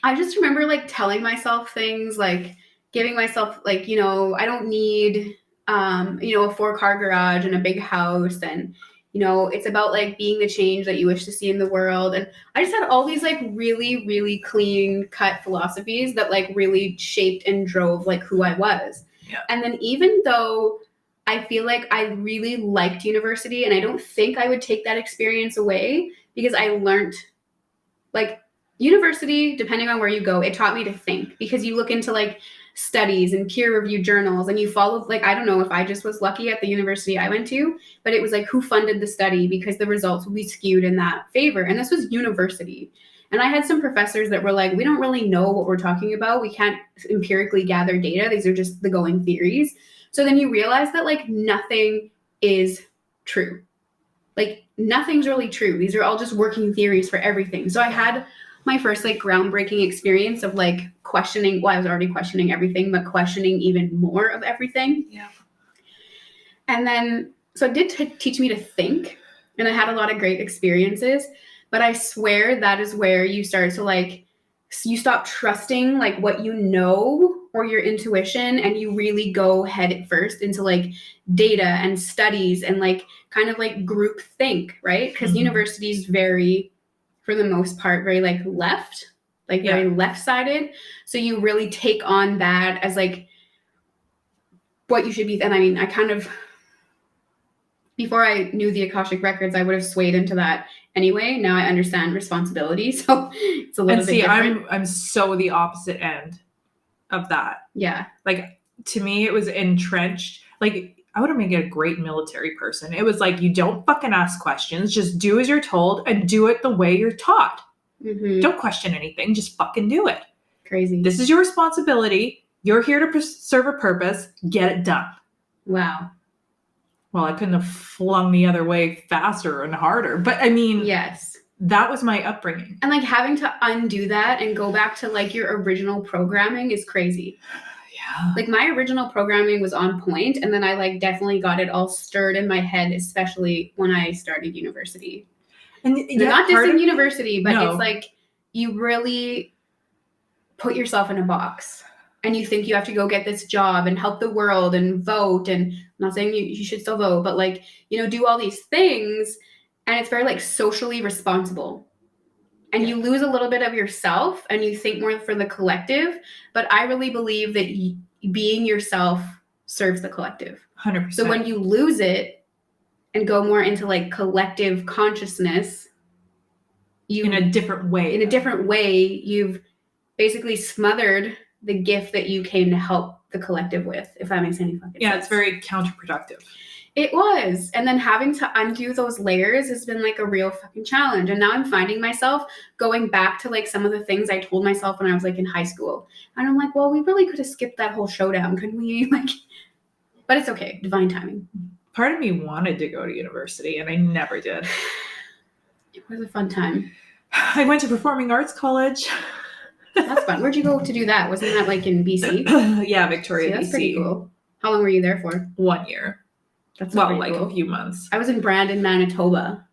I just remember, like, telling myself things, like, giving myself, like, you know, I don't need, you know, a 4-car garage and a big house. And, you know, it's about, like, being the change that you wish to see in the world. And I just had all these, like, really, really clean-cut philosophies that, like, really shaped and drove, like, who I was. Yeah. And then even though I feel like I really liked university, and I don't think I would take that experience away, because I learned, like, university, depending on where you go, it taught me to think, because you look into, like, studies and peer-reviewed journals, and you follow, like, I don't know if I just was lucky at the university I went to, but it was like, who funded the study, because the results will be skewed in that favor. And this was university. And I had some professors that were like, we don't really know what we're talking about. We can't empirically gather data. These are just the going theories. So then you realize that, like, nothing is true. Like, nothing's really true. These are all just working theories for everything. So I had my first, like, groundbreaking experience of, like, questioning, well, I was already questioning everything, but questioning even more of everything. Yeah. And then So it did teach me to think, and I had a lot of great experiences, but I swear that is where you start to like, you stop trusting like what you know or your intuition, and you really go head first into like data and studies and like kind of like group think, right? Because universities very, for the most part, very like left, like very left-sided. So you really take on that as like what you should be. And I mean, I kind of, before I knew the Akashic records, I would have swayed into that anyway. Now I understand responsibility, so it's a little bit different. I'm so the opposite end of that. Yeah. Like, to me, it was entrenched. Like, I would have made a great military person. It was like, you don't fucking ask questions. Just do as you're told and do it the way you're taught. Don't question anything. Just fucking do it. Crazy. This is your responsibility. You're here to serve a purpose. Get it done. Wow. Well, I couldn't have flung the other way faster and harder. But I mean, yes, that was my upbringing. And like having to undo that and go back to like your original programming is crazy. Yeah. Like my original programming was on point, and then I like definitely got it all stirred in my head, especially when I started university. And not just in university, but it's like you really put yourself in a box. And you think you have to go get this job and help the world and vote. And I'm not saying you should still vote, but like, you know, do all these things. And it's very like socially responsible. And you lose a little bit of yourself and you think more for the collective. But I really believe that being yourself serves the collective. 100%. So when you lose it and go more into like collective consciousness, in a different way, you've basically smothered the gift that you came to help the collective with, if that makes any fucking sense. Yeah, it's very counterproductive. It was. And then having to undo those layers has been like a real fucking challenge. And now I'm finding myself going back to like some of the things I told myself when I was like in high school. And I'm like, well, we really could have skipped that whole showdown, couldn't we? Like, but it's okay. Divine timing. Part of me wanted to go to university and I never did. It was a fun time. I went to performing arts college. That's fun. Where'd you go to do that? Wasn't that like in BC? Yeah, Victoria, that's BC. Pretty cool. How long were you there for? 1 year. That's like cool. A few months. I was in Brandon, Manitoba.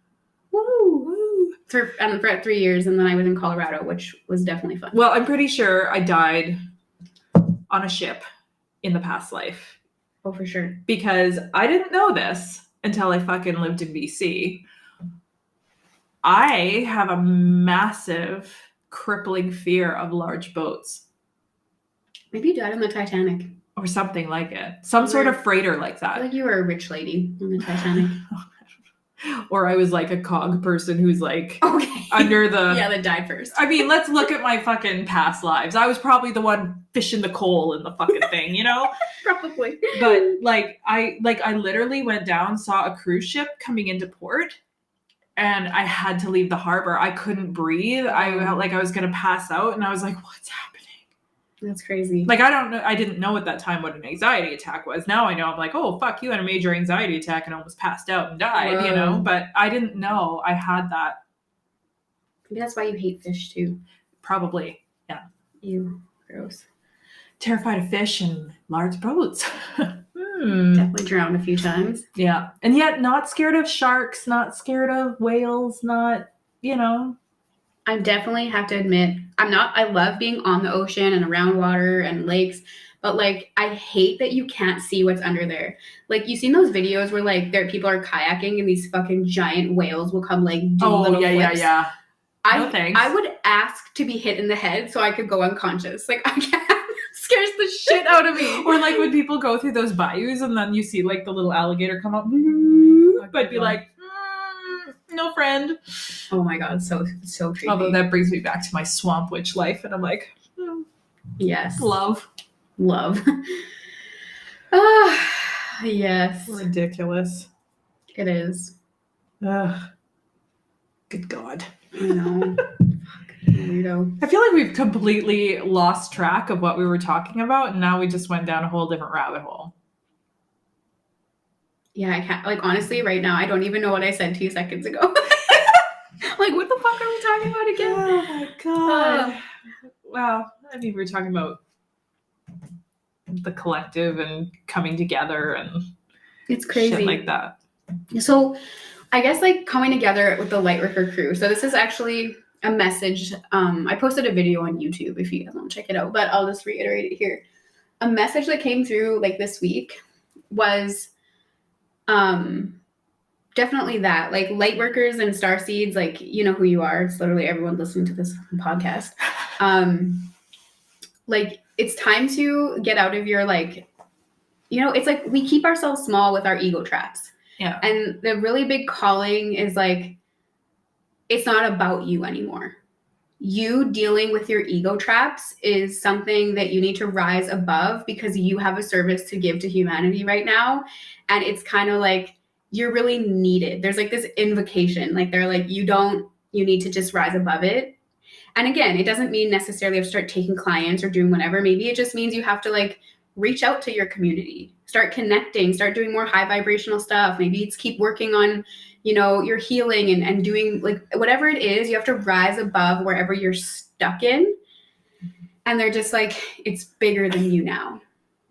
Woo! For 3 years, and then I was in Colorado, which was definitely fun. Well, I'm pretty sure I died on a ship in the past life. Oh, for sure. Because I didn't know this until I fucking lived in BC. I have a massive crippling fear of large boats. Maybe you died on the Titanic. Or something like it. Some sort of freighter like that. I feel like you were a rich lady on the Titanic. Or I was like a cog person who's like under the... Yeah, that died first. I mean, let's look at my fucking past lives. I was probably the one fishing the coal in the fucking thing, you know? Probably. But I literally went down, saw a cruise ship coming into port. And I had to leave the harbor. I couldn't breathe. I felt like I was going to pass out. And I was like, what's happening? That's crazy. Like, I don't know. I didn't know at that time what an anxiety attack was. Now I know. I'm like, oh, fuck, you had a major anxiety attack and almost passed out and died, you know? But I didn't know I had that. Maybe that's why you hate fish, too. Probably, yeah. Ew, gross. Terrified of fish and large boats. Definitely drowned a few times. Yeah. And yet not scared of sharks, not scared of whales, not, you know. I definitely have to admit, I love being on the ocean and around water and lakes, but like, I hate that you can't see what's under there. Like, you've seen those videos where like people are kayaking and these fucking giant whales will come like do little flips. Yeah. No thanks. I would ask to be hit in the head so I could go unconscious. Like, I can't. Scares the shit out of me. Or like when people go through those bayous and then you see like the little alligator come up, I'd be like, no friend. Oh my god, so creepy. Although that brings me back to my swamp witch life, and I'm like, yes, love. Ah, yes, ridiculous. It is. Good God. I know. Weirdo. I feel like we've completely lost track of what we were talking about, and now we just went down a whole different rabbit hole. Yeah, I can't. Like, honestly, right now, I don't even know what I said 2 seconds ago. Like, what the fuck are we talking about again? Oh my god. Wow. I mean, we were talking about the collective and coming together and it's crazy shit like that. So I guess like coming together with the Lightworker crew. So this is actually a message. I posted a video on YouTube if you guys want to check it out, but I'll just reiterate it here. A message that came through like this week was definitely that, like, light workers and star seeds, like, you know who you are. It's literally everyone listening to this podcast. Like, it's time to get out of your, like, you know, it's like we keep ourselves small with our ego traps. Yeah. And the really big calling is like, it's not about you anymore. You dealing with your ego traps is something that you need to rise above, because you have a service to give to humanity right now. And it's kind of like, you're really needed. There's like this invocation, like they're like, you need to just rise above it. And again, it doesn't mean necessarily you have to start taking clients or doing whatever. Maybe it just means you have to like reach out to your community, start connecting, start doing more high vibrational stuff. Maybe it's keep working on, you know, your healing and doing like whatever it is. You have to rise above wherever you're stuck in. And they're just like, it's bigger than you now.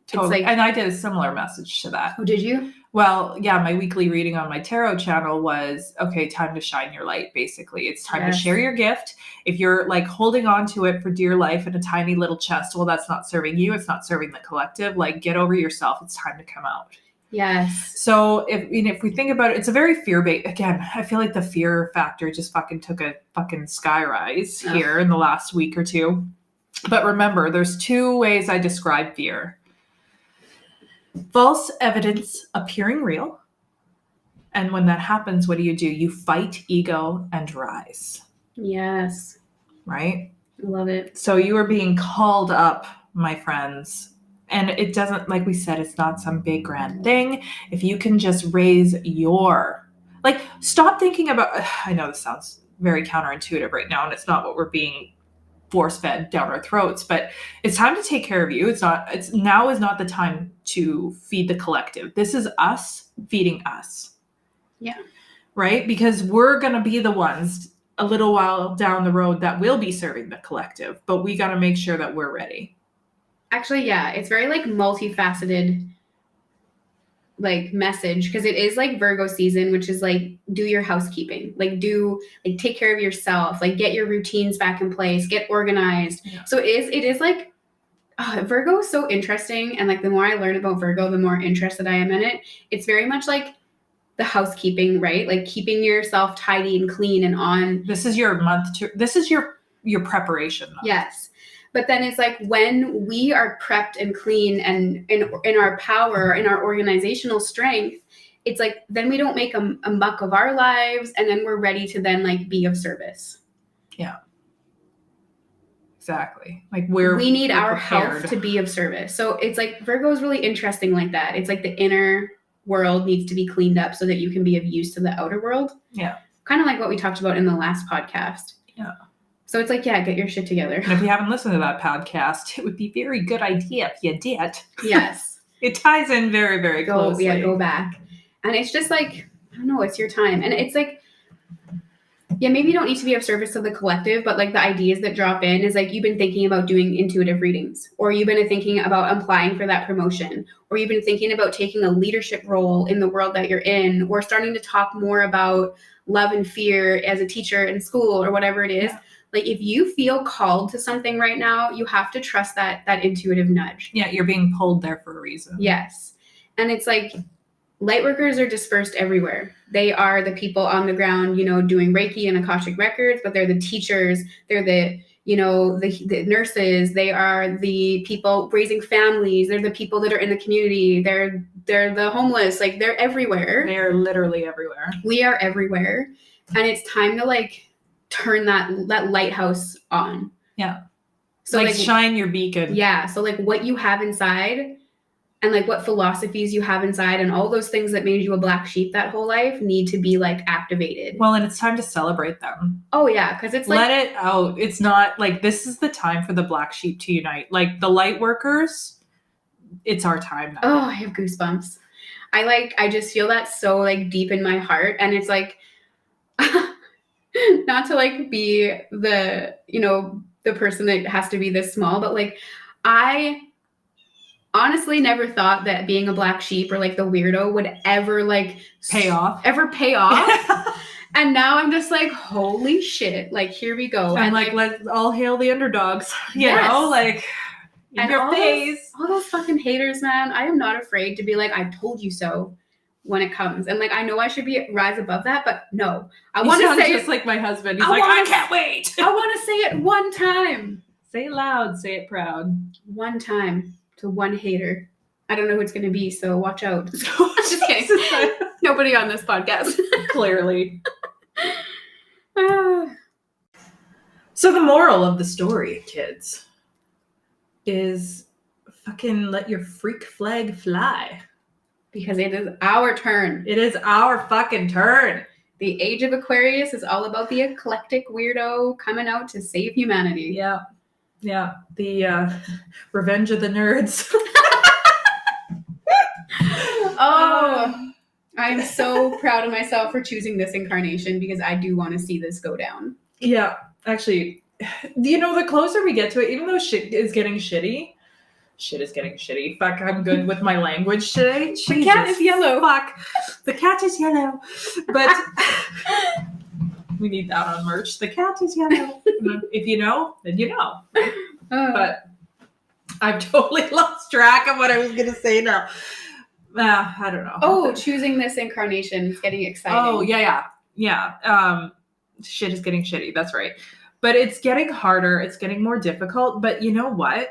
Totally. It's like, and I did a similar message to that. Oh, did you? Well, yeah, my weekly reading on my tarot channel was, okay, time to shine your light, basically. It's time to share your gift. If you're like holding on to it for dear life in a tiny little chest, well, that's not serving you. It's not serving the collective. Like, get over yourself. It's time to come out. Yes. So if we think about it, it's a very fear-based, again, I feel like the fear factor just fucking took a fucking sky rise here in the last week or two. But remember, there's two ways I describe fear. False evidence appearing real. And when that happens, what do? You fight ego and rise. Yes. Right? I love it. So you are being called up, my friends. And it doesn't, like we said, it's not some big grand thing. If you can just raise your, like, stop thinking about, I know this sounds very counterintuitive right now, and it's not what we're being force fed down our throats, but it's time to take care of you. Now is not the time to feed the collective. This is us feeding us. Yeah. Right? Because we're going to be the ones a little while down the road that will be serving the collective, but we got to make sure that we're ready. Actually, yeah, it's very like multifaceted like message, because it is like Virgo season, which is like, do your housekeeping, like take care of yourself, like get your routines back in place, get organized. Yeah. So it is like, Virgo is so interesting. And like, the more I learn about Virgo, the more interested I am in it. It's very much like the housekeeping, right? Like keeping yourself tidy and clean and on. This is your month this is your preparation month. Yes. But then it's like, when we are prepped and clean and in our power, in our organizational strength, it's like, then we don't make a muck of our lives, and then we're ready to then like be of service. Yeah. Exactly. Like we need our health to be of service. So it's like, Virgo is really interesting like that. It's like the inner world needs to be cleaned up so that you can be of use to the outer world. Yeah. Kind of like what we talked about in the last podcast. Yeah. So it's like, yeah, get your shit together. And if you haven't listened to that podcast, it would be a very good idea if you did. Yes. It ties in very, very closely. Yeah, go back. And it's just like, I don't know, it's your time. And it's like, yeah, maybe you don't need to be of service to the collective, but like the ideas that drop in is like, you've been thinking about doing intuitive readings, or you've been thinking about applying for that promotion, or you've been thinking about taking a leadership role in the world that you're in, or starting to talk more about love and fear as a teacher in school, or whatever it is. Yeah. Like, if you feel called to something right now, you have to trust that intuitive nudge. Yeah, you're being pulled there for a reason. Yes. And it's like, light workers are dispersed everywhere. They are the people on the ground, you know, doing Reiki and Akashic records, but they're the teachers. They're the, you know, the nurses. They are the people raising families. They're the people that are in the community. They're the homeless. Like, they're everywhere. They're literally everywhere. We are everywhere. And it's time to like turn that lighthouse on. Yeah. So like shine your beacon. Yeah. So like, what you have inside, and like what philosophies you have inside, and all those things that made you a black sheep that whole life, need to be like activated. Well, and it's time to celebrate them. Oh yeah. Because it's like, let it out. It's not like, this is the time for the black sheep to unite. Like the light workers, it's our time now. Oh, I have goosebumps. I just feel that so like deep in my heart. And it's like, not to like be the, you know, the person that has to be this small, but like, I honestly never thought that being a black sheep or like the weirdo would ever like Pay off. And now I'm just like, holy shit, like here we go. I'm And like, let's all hail the underdogs. You Yes. know, like in and your all face. those fucking haters, man. I am not afraid to be like, I told you so when it comes. And like, I know I should rise above that, but no. I want to say just like my husband. He's like, I can't wait. I want to say it one time. Say it loud, say it proud. One time to one hater. I don't know who it's going to be, so watch out. Just kidding. Nobody on this podcast. Clearly. So the moral of the story, kids, is fucking let your freak flag fly. Because it is our turn. It is our fucking turn. The age of Aquarius is all about the eclectic weirdo coming out to save humanity. Yeah. Yeah. The Revenge of the Nerds. Oh, I'm so proud of myself for choosing this incarnation because I do want to see this go down. Yeah. Actually, you know, the closer we get to it, even though shit is getting shitty. Fuck, I'm good with my language today. The cat is yellow. Fuck. The cat is yellow. But we need that on merch. The cat is yellow. If you know, then you know. But I've totally lost track of what I was going to say now. I don't know. Oh, choosing this incarnation is getting exciting. Oh, yeah. Shit is getting shitty. That's right. But it's getting harder. It's getting more difficult. But you know what?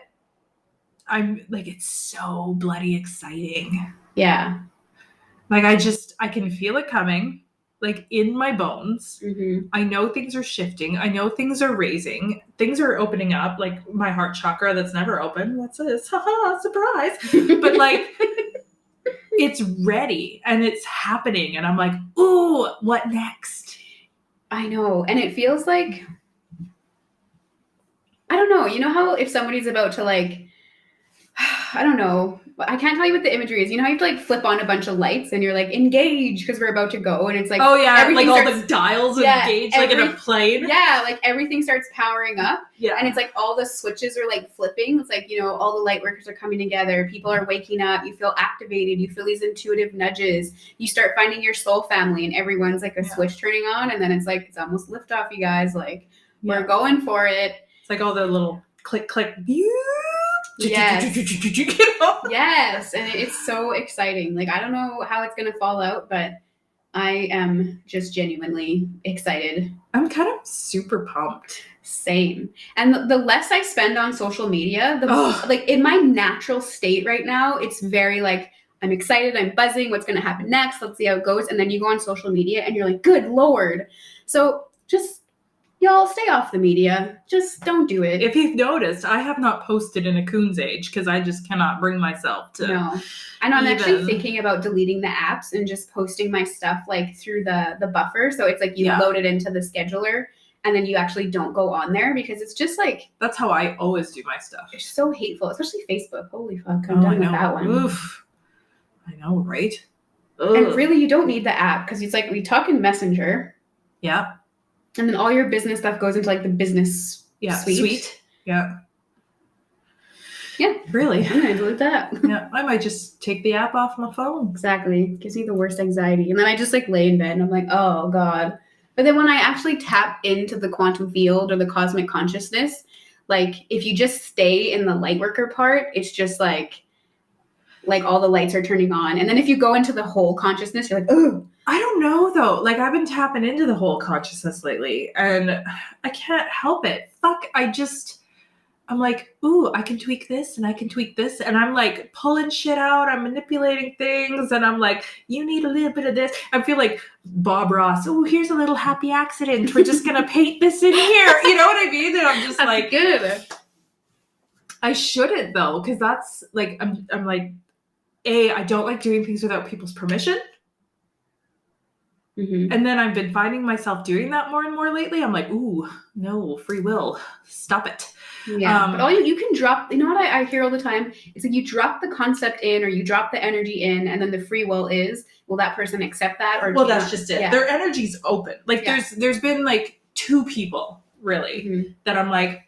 I'm like, it's so bloody exciting. Yeah. Like, I can feel it coming, like in my bones. Mm-hmm. I know things are shifting. I know things are raising. Things are opening up, like my heart chakra that's never open. What's this? Haha, surprise. But like, it's ready and it's happening. And I'm like, ooh, what next? I know. And it feels like, I don't know. You know how if somebody's about to like, I don't know. I can't tell you what the imagery is. You know how you have to like flip on a bunch of lights and you're like, engage because we're about to go. And it's like, oh yeah, like all starts, the dials engage like in a plane. Yeah, like everything starts powering up. Yeah. And it's like all the switches are like flipping. It's like, you know, all the light workers are coming together. People are waking up. You feel activated. You feel these intuitive nudges. You start finding your soul family and everyone's like a switch turning on. And then it's like, it's almost liftoff, you guys. Like, we're going for it. It's like all the little click. Yes. Yes. And it's so exciting. Like, I don't know how it's going to fall out, but I am just genuinely excited. I'm kind of super pumped. Same. And the less I spend on social media, like in my natural state right now, it's very like, I'm excited, I'm buzzing, what's going to happen next? Let's see how it goes. And then you go on social media and you're like, good Lord. So just, y'all stay off the media. Just don't do it. If you've noticed, I have not posted in a coon's age because I just cannot bring myself to. No. I know. I'm actually thinking about deleting the apps and just posting my stuff like through the buffer. So it's like you load it into the scheduler and then you actually don't go on there because it's just like. That's how I always do my stuff. It's so hateful, especially Facebook. Holy fuck. I'm done with that one. Oof. I know, right? Ugh. And really, you don't need the app because it's like we talk in Messenger. Yeah. And then all your business stuff goes into like the business suite. Yeah. Yeah. Really? I'm going to delete that. Yeah. I might just take the app off my phone. Exactly. Gives me the worst anxiety. And then I just like lay in bed and I'm like, oh God. But then when I actually tap into the quantum field or the cosmic consciousness, like if you just stay in the light worker part, it's just like all the lights are turning on. And then if you go into the whole consciousness, you're like, oh. I don't know though. Like I've been tapping into the whole consciousness lately and I can't help it. Fuck. I'm like, ooh, I can tweak this and I can tweak this. And I'm like pulling shit out. I'm manipulating things. And I'm like, you need a little bit of this. I feel like Bob Ross. Oh, here's a little happy accident. We're just going to paint this in here. You know what I mean? And I'm just that's like, good. I shouldn't though. Cause that's like, I'm like, I don't like doing things without people's permission. Mm-hmm. And then I've been finding myself doing that more and more lately. I'm like, ooh, no, free will. Stop it. Yeah. But all you can drop, you know what I hear all the time? It's like you drop the concept in or you drop the energy in and then the free will is, will that person accept that? Or well, that's just it. Yeah. Their energy's open. Like there's been like 2 people really that I'm like,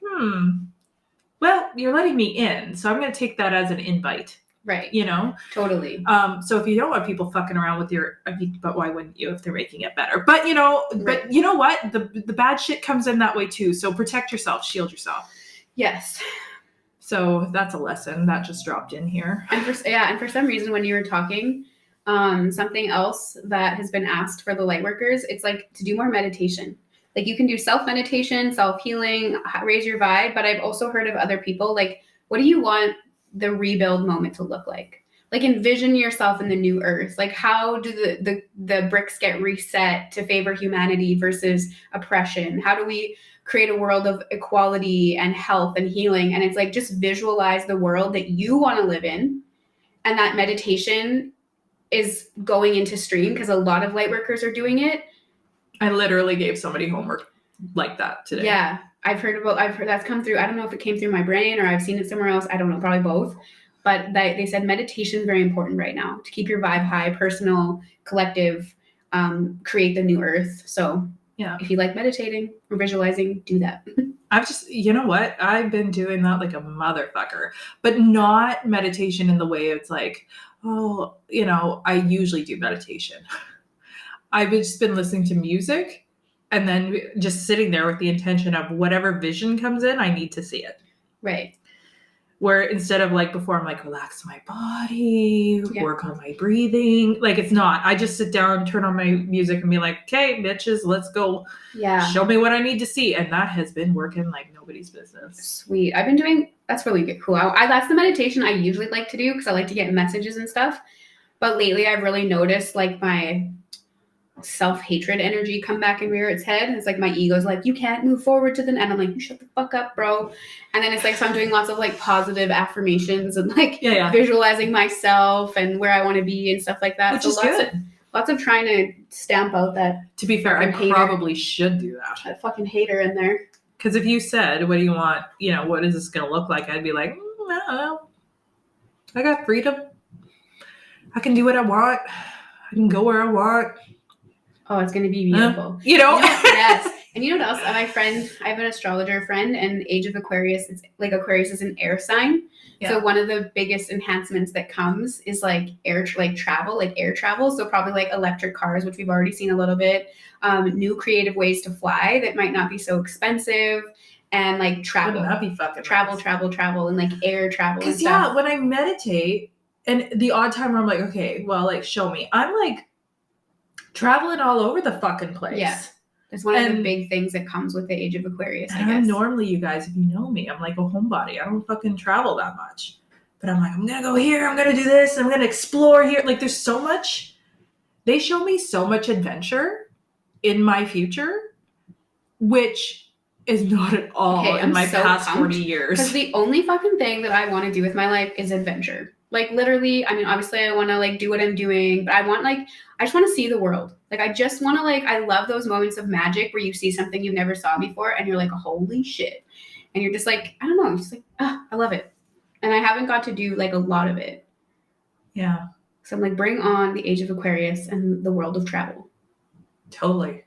well, you're letting me in. So I'm going to take that as an invite. Right. You know? Totally. So if you don't want people fucking around with your, I mean, but why wouldn't you if they're making it better? But Right. but you know what? The bad shit comes in that way too. So protect yourself, shield yourself. Yes. So that's a lesson that just dropped in here. And for some reason when you were talking, something else that has been asked for the light workers, it's like to do more meditation. Like you can do self-meditation, self-healing, raise your vibe. But I've also heard of other people, like, what do you want the rebuild moment to look like? Like envision yourself in the new earth. Like how do the bricks get reset to favor humanity versus oppression? How do we create a world of equality and health and healing? And it's like, just visualize the world that you want to live in. And that meditation is going into stream because a lot of light workers are doing it. I literally gave somebody homework like that today. Yeah. I've heard that's come through. I don't know if it came through my brain or I've seen it somewhere else. I don't know, probably both. But they said meditation is very important right now to keep your vibe high, personal, collective, create the new earth. So yeah, if you like meditating or visualizing, do that. I've just, you know what? I've been doing that like a motherfucker, but not meditation in the way it's like, oh, you know, I usually do meditation. I've just been listening to music and then just sitting there with the intention of whatever vision comes in, I need to see it. Right. Where instead of like before, I'm like, relax my body, work on my breathing. Like it's not. I just sit down, turn on my music and be like, okay, bitches, let's go. Yeah. Show me what I need to see. And that has been working like nobody's business. Sweet. I've been doing, that's really good. Cool. That's the meditation I usually like to do because I like to get messages and stuff. But lately I've really noticed like my self-hatred energy come back and rear its head. It's like my ego's like, you can't move forward to the end. I'm like, you shut the fuck up, bro. And then it's like, so I'm doing lots of like positive affirmations and like visualizing myself and where I want to be and stuff like that. Which is good. Lots of trying to stamp out that. To be fair, I probably should do that. That fucking hater in there. Because if you said, what do you want? You know, what is this going to look like? I'd be like, I don't know. I got freedom. I can do what I want. I can go where I want. Oh, it's going to be beautiful. You know? Yes. And you know what else? My friend, I have an astrologer friend, and age of Aquarius, it's like Aquarius is an air sign. Yeah. So one of the biggest enhancements that comes is like air travel. So probably like electric cars, which we've already seen a little bit. New creative ways to fly that might not be so expensive. And like travel. Wouldn't that be fucking travel, and like air travel. Because yeah, when I meditate, and the odd time where I'm like, okay, well, like show me. I'm like traveling all over the fucking place. Yeah. It's one of the big things that comes with the age of Aquarius, I guess. I'm normally, you guys, if you know me, I'm like a homebody. I don't fucking travel that much. But I'm like, I'm going to go here. I'm going to do this. I'm going to explore here. Like there's so much. They show me so much adventure in my future, which is not at all in my past 40 years. Because the only fucking thing that I want to do with my life is adventure. Like literally, I mean, obviously I want to like do what I'm doing, but I just want to see the world. Like, I just want to I love those moments of magic where you see something you never saw before and you're like, holy shit. And you're just like, I don't know. You're just like, I love it. And I haven't got to do like a lot of it. Yeah. So I'm like, bring on the age of Aquarius and the world of travel. Totally.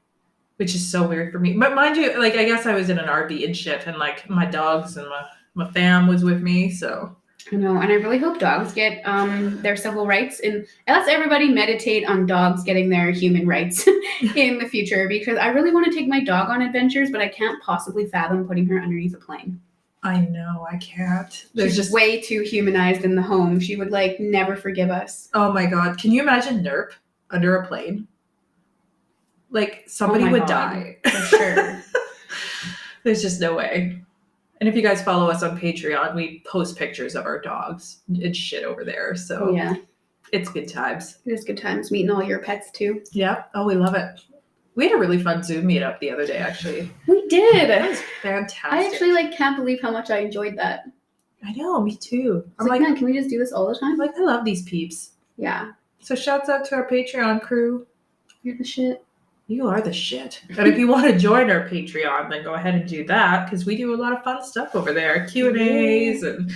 Which is so weird for me. But mind you, like, I guess I was in an RV and shit and like my dogs and my fam was with me. So. I know, and I really hope dogs get their civil rights, and let's everybody meditate on dogs getting their human rights in the future, because I really want to take my dog on adventures, but I can't possibly fathom putting her underneath a plane. I know, I can't. She's just way too humanized in the home. She would like never forgive us. Oh my God. Can you imagine Nerp under a plane? Like somebody would die. For sure. There's just no way. And if you guys follow us on Patreon, we post pictures of our dogs and shit over there. So yeah, it's good times. It is good times meeting all your pets too. Yeah. Oh, we love it. We had a really fun Zoom meetup the other day, actually. We did. That was fantastic. I actually can't believe how much I enjoyed that. I know, me too. I'm like, man, can we just do this all the time? Like, I love these peeps. Yeah. So shouts out to our Patreon crew. You're the shit. You are the shit. And if you want to join our Patreon, then go ahead and do that, because we do a lot of fun stuff over there. Q&As and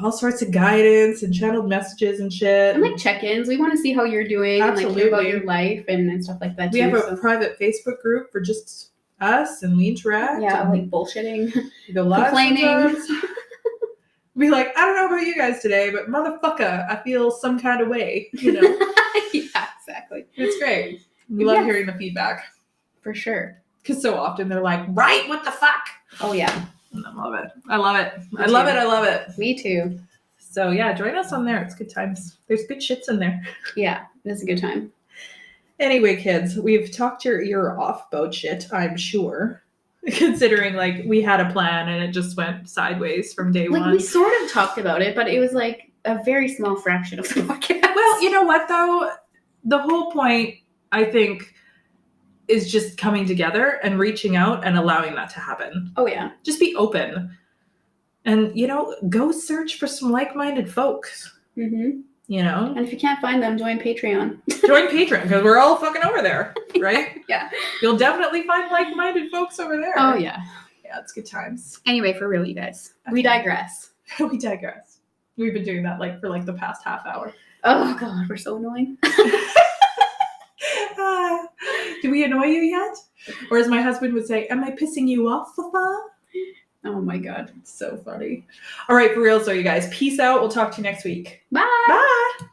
all sorts of guidance and channeled messages and shit. And like check-ins. We want to see how you're doing. Absolutely. And like hear about your life and stuff like that too. We have a private Facebook group for just us, and we interact. Yeah, like bullshitting. Complaining. Be like, I don't know about you guys today, but motherfucker, I feel some kind of way, you know? Yeah, exactly. It's great. We love hearing the feedback. For sure. Because so often they're like, right, what the fuck? Oh, yeah. And I love it. I love it. Me I love too. it. I love it. Me too. So yeah, join us on there. It's good times. There's good shits in there. Yeah, it's a good time. Anyway, kids, we've talked your ear off about shit, I'm sure. Considering like we had a plan and it just went sideways from day Like one. we sort of talked about it, but it was like a very small fraction of the podcast. Well, you know what though? The whole point, I think, is just coming together and reaching out and allowing that to happen. Oh yeah. Just be open. And, you know, go search for some like-minded folks, Mm-hmm. you know? And if you can't find them, join Patreon. Join Patreon, because we're all fucking over there, right? Yeah. You'll definitely find like-minded folks over there. Oh yeah. Yeah, it's good times. Anyway, for real, you guys. Okay. We digress. We digress. We've been doing that like for like the past half hour. Oh god, we're so annoying. Do we annoy you yet? Or as my husband would say, am I pissing you off, Papa? Oh my god. It's so funny. All right, for real. So you guys, peace out. We'll talk to you next week. Bye. Bye.